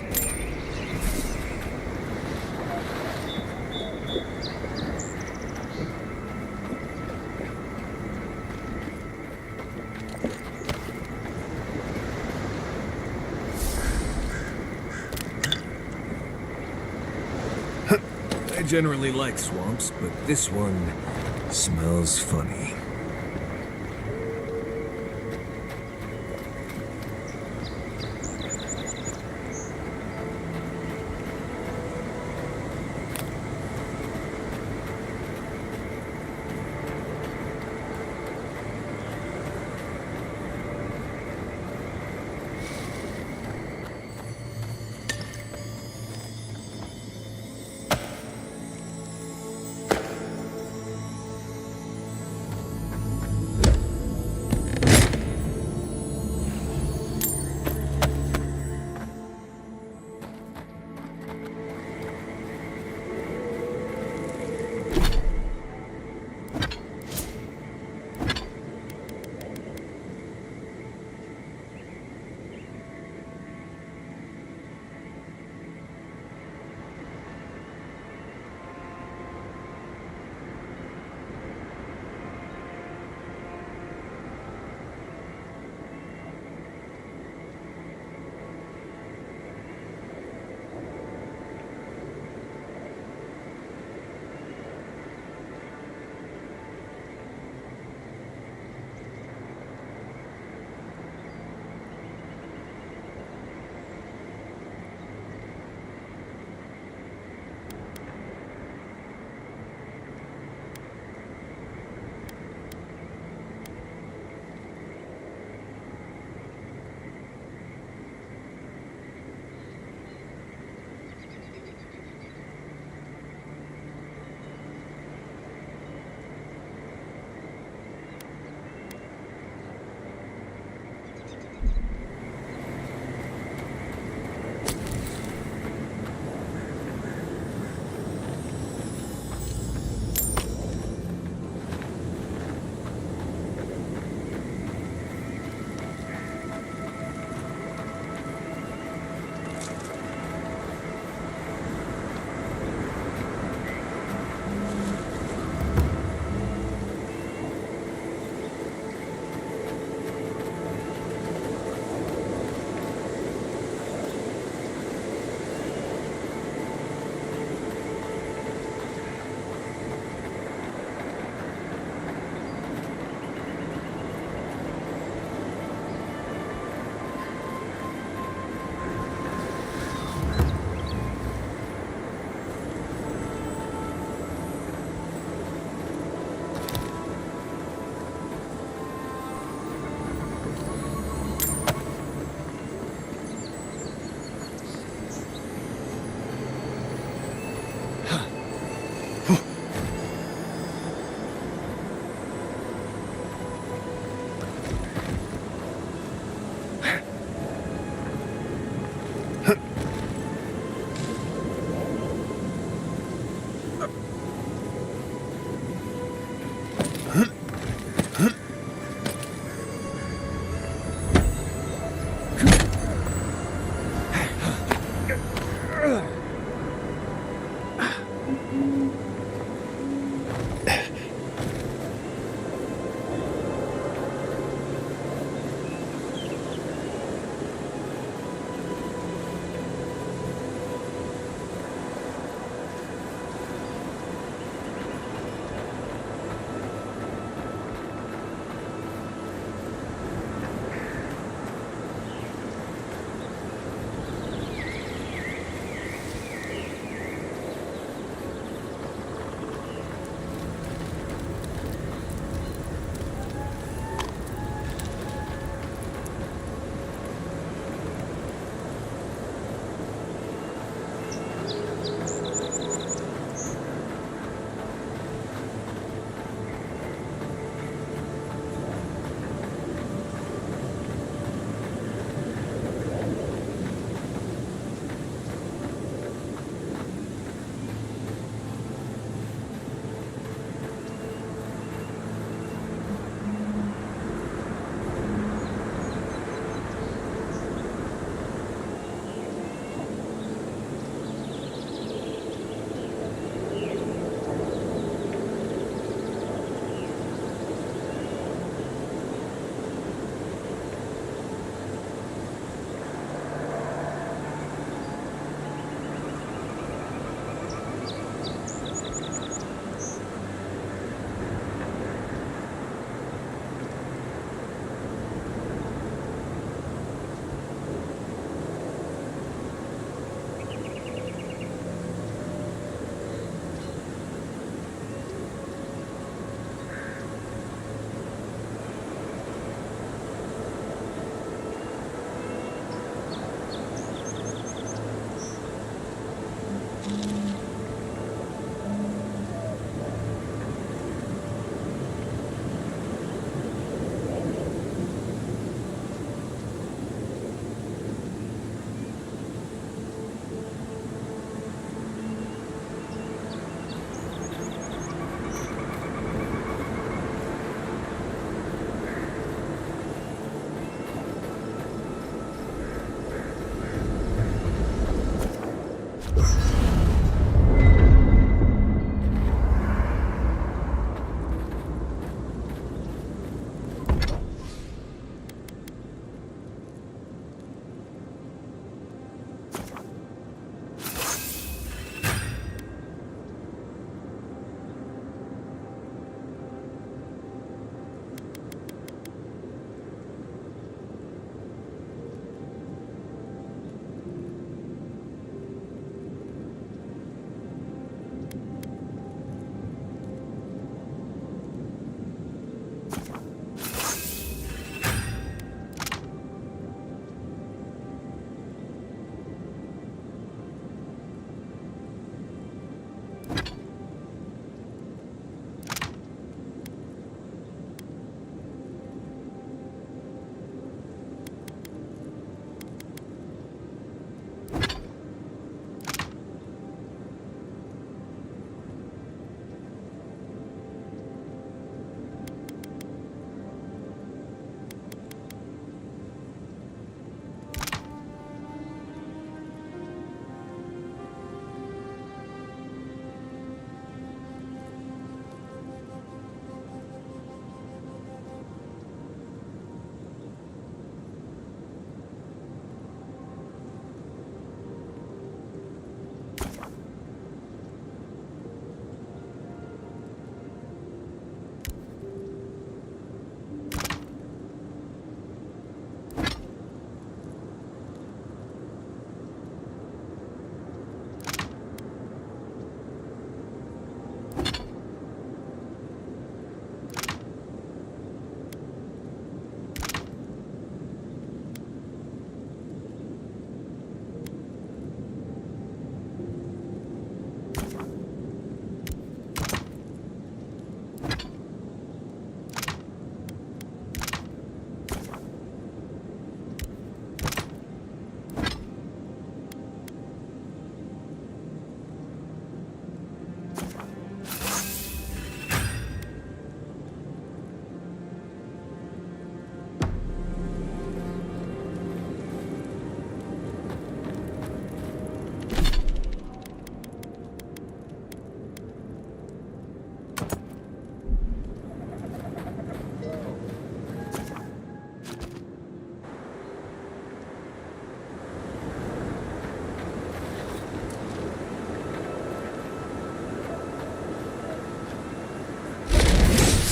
I generally like swamps, but this one smells funny.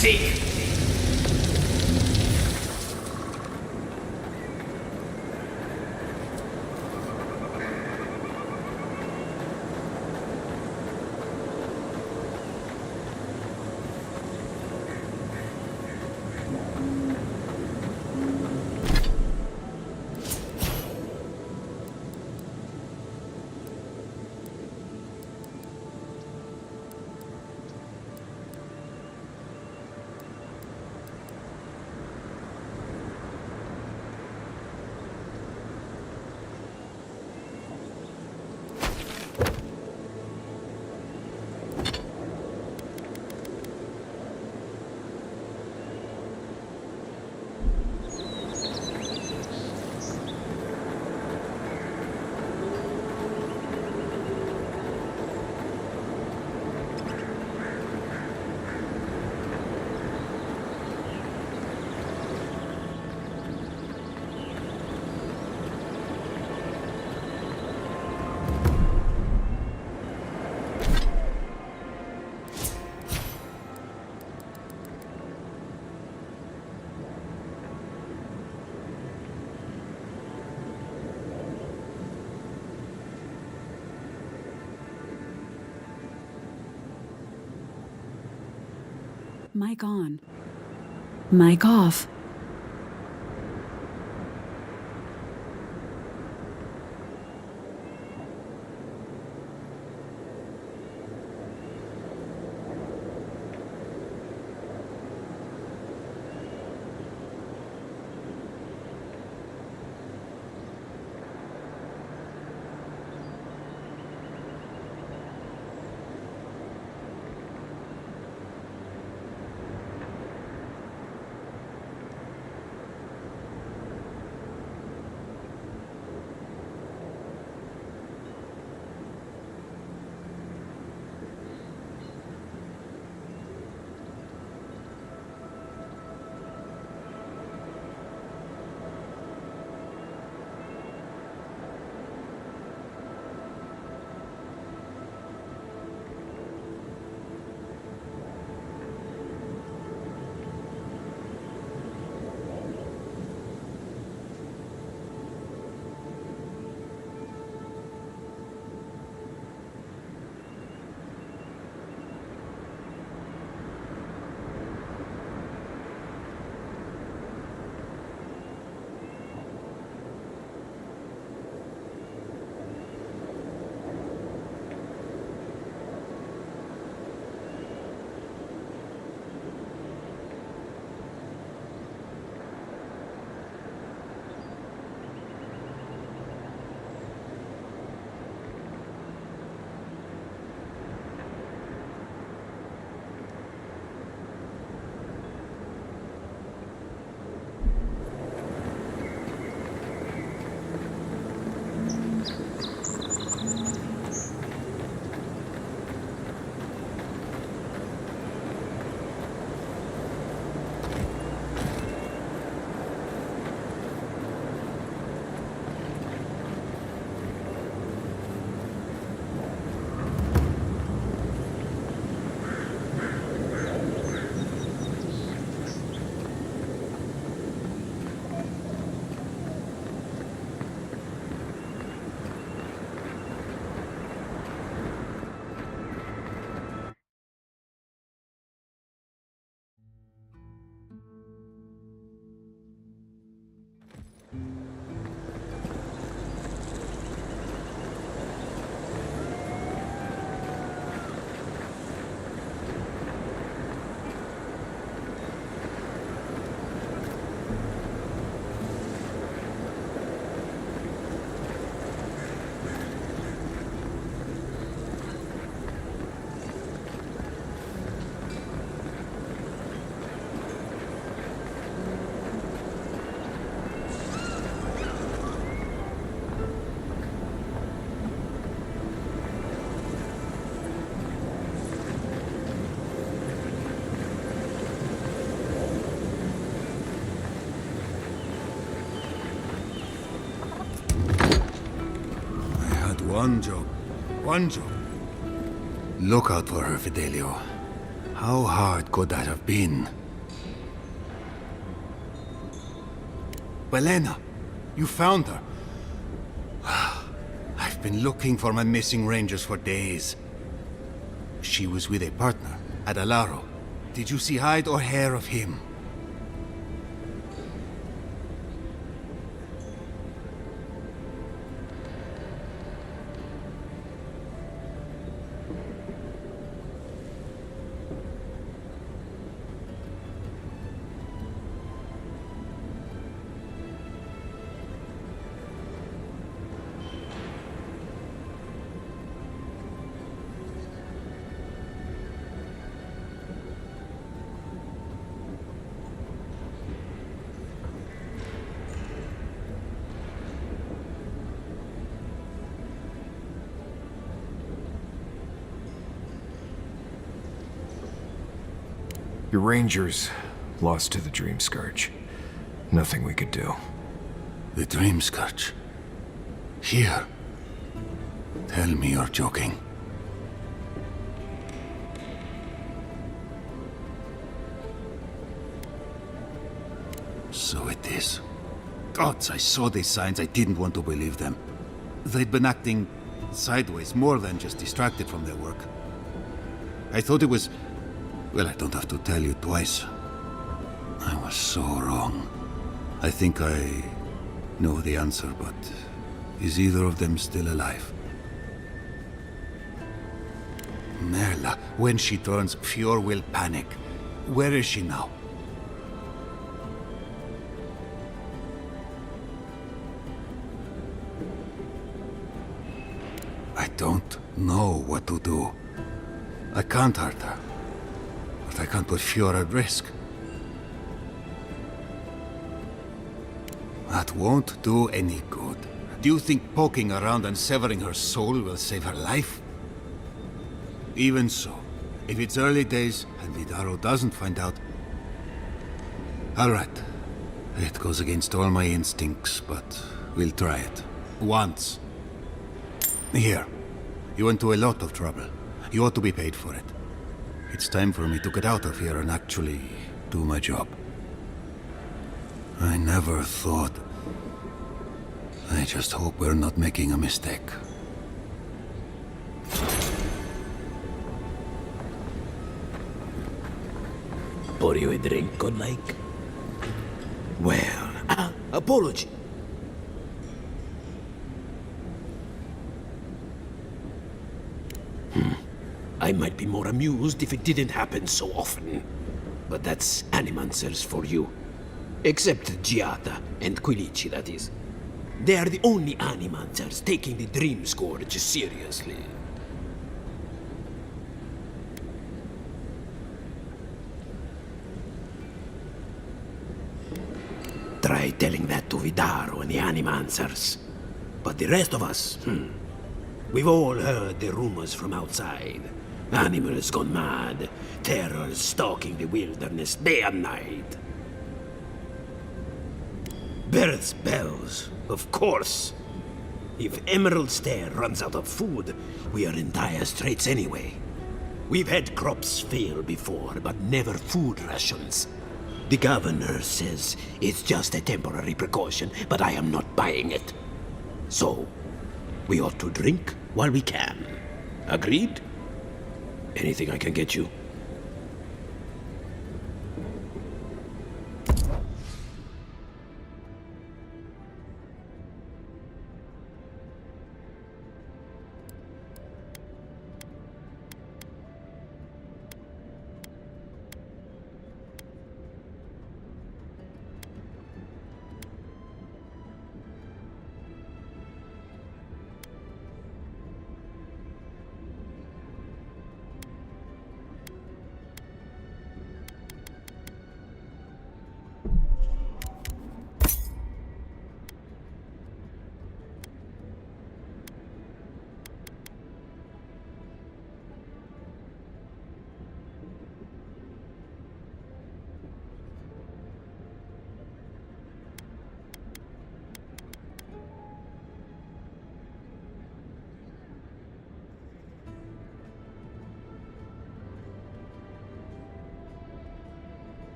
seek. Mic on. Mic off. One job. Look out for her, Fidelio. How hard could that have been? Belena, you found her. I've been looking for my missing rangers for days. She was with a partner at Alaro. Did you see hide or hair of him? Your rangers lost to the Dream Scourge. Nothing we could do. The Dream Scourge? Here? Tell me you're joking. So it is. Gods, I saw these signs. I didn't want to believe them. They'd been acting sideways, more than just distracted from their work. I thought it was... Well, I don't have to tell you twice. I was so wrong. I think I know the answer, but is either of them still alive? Merla, when she turns, Fior will panic. Where is she now? I don't know what to do. I can't hurt her. But I can't put Fior at risk. That won't do any good. Do you think poking around and severing her soul will save her life? Even so, if it's early days and Vidaro doesn't find out... All right. It goes against all my instincts, but we'll try it. Once. Here. You went to a lot of trouble. You ought to be paid for it. It's time for me to get out of here and actually do my job. I never thought... I just hope we're not making a mistake. Pour you a drink, good like? Well, apology. I might be more amused if it didn't happen so often. But that's Animancers for you. Except Giada and Quilici, that is. They are the only Animancers taking the Dream Scourge seriously. Try telling that to Vidaro and the Animancers. But the rest of us, we've all heard the rumors from outside. Animals gone mad, terror stalking the wilderness day and night. Birth's bells, of course. If Emerald Stair runs out of food, we are in dire straits anyway. We've had crops fail before, but never food rations. The governor says it's just a temporary precaution, but I am not buying it. So, we ought to drink while we can. Agreed? Anything I can get you?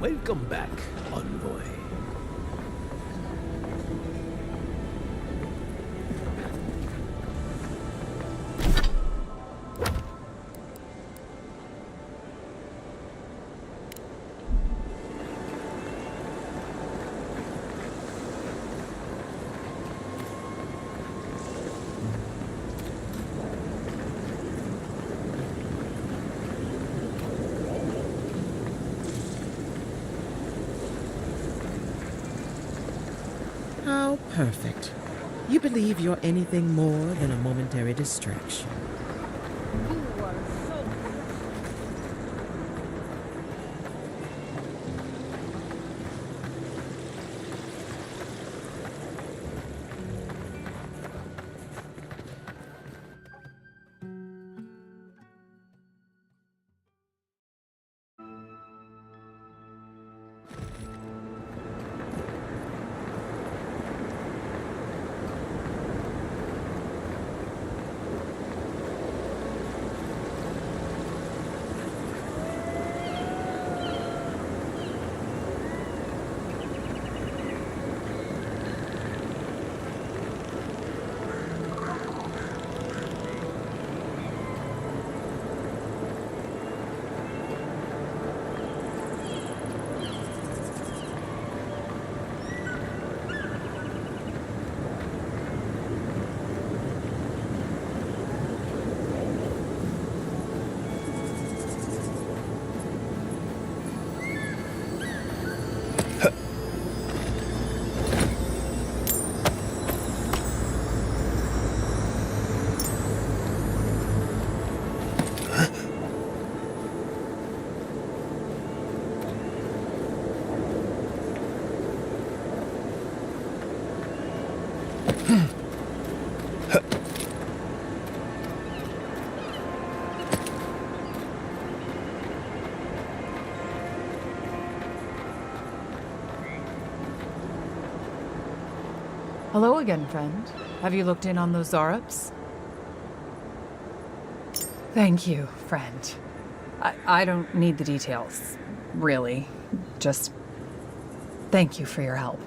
Welcome back, envoy. How perfect. You believe you're anything more than a momentary distraction. Hello again, friend. Have you looked in on those Zarups? Thank you, friend. I don't need the details, really. Just thank you for your help.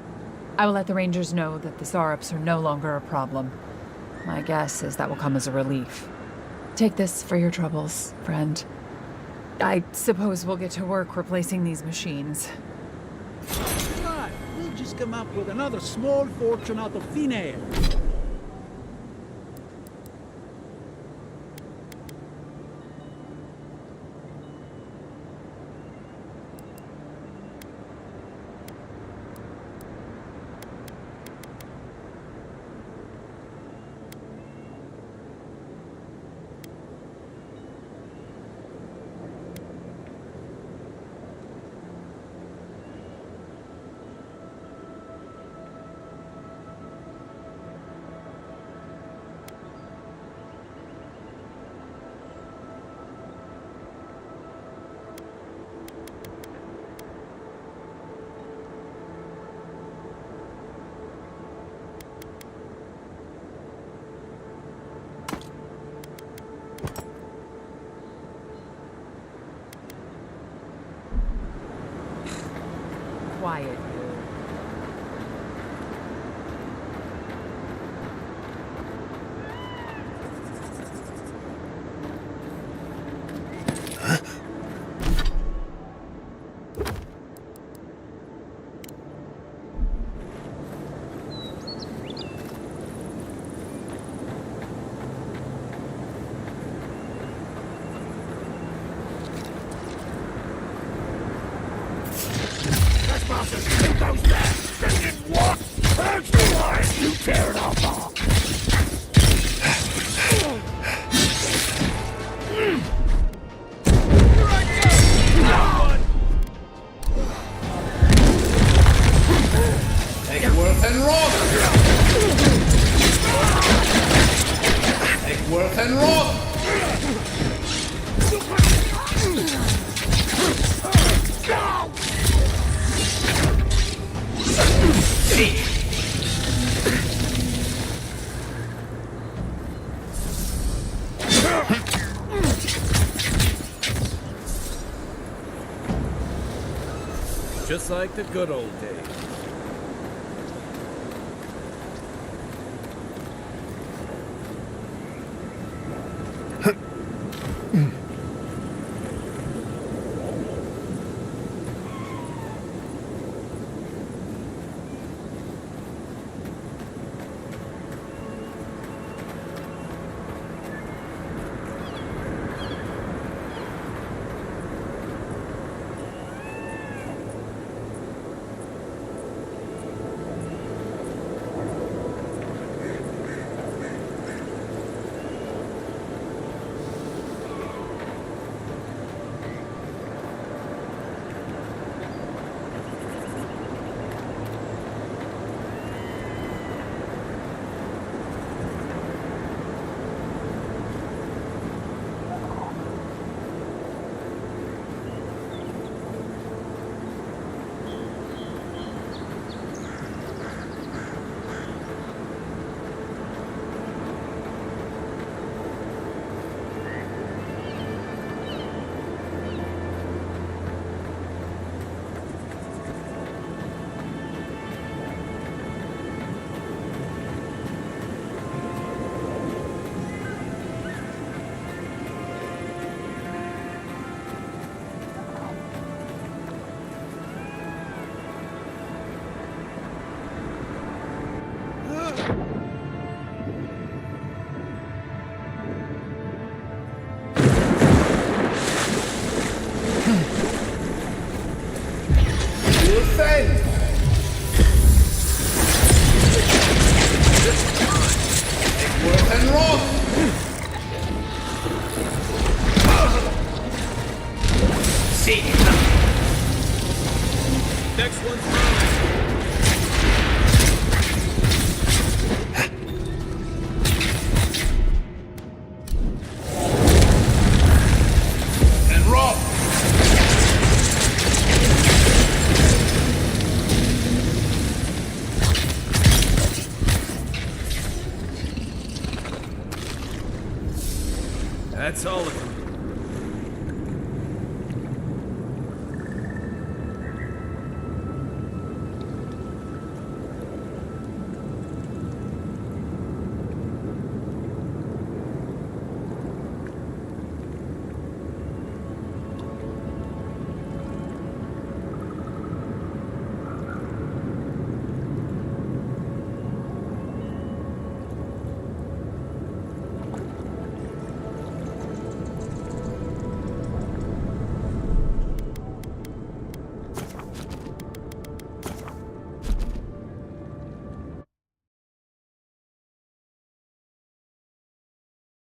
I will let the Rangers know that the Zarups are no longer a problem. My guess is that will come as a relief. Take this for your troubles, friend. I suppose we'll get to work replacing these machines. Right, we'll just come up with another small fortune out of thin air. Quiet. Take those back! They didn't walk! That's why you tear it off! Eggworth and Roth! Eggworth and Roth! Just like the good old days. Next one's mine. And roll! That's all of them.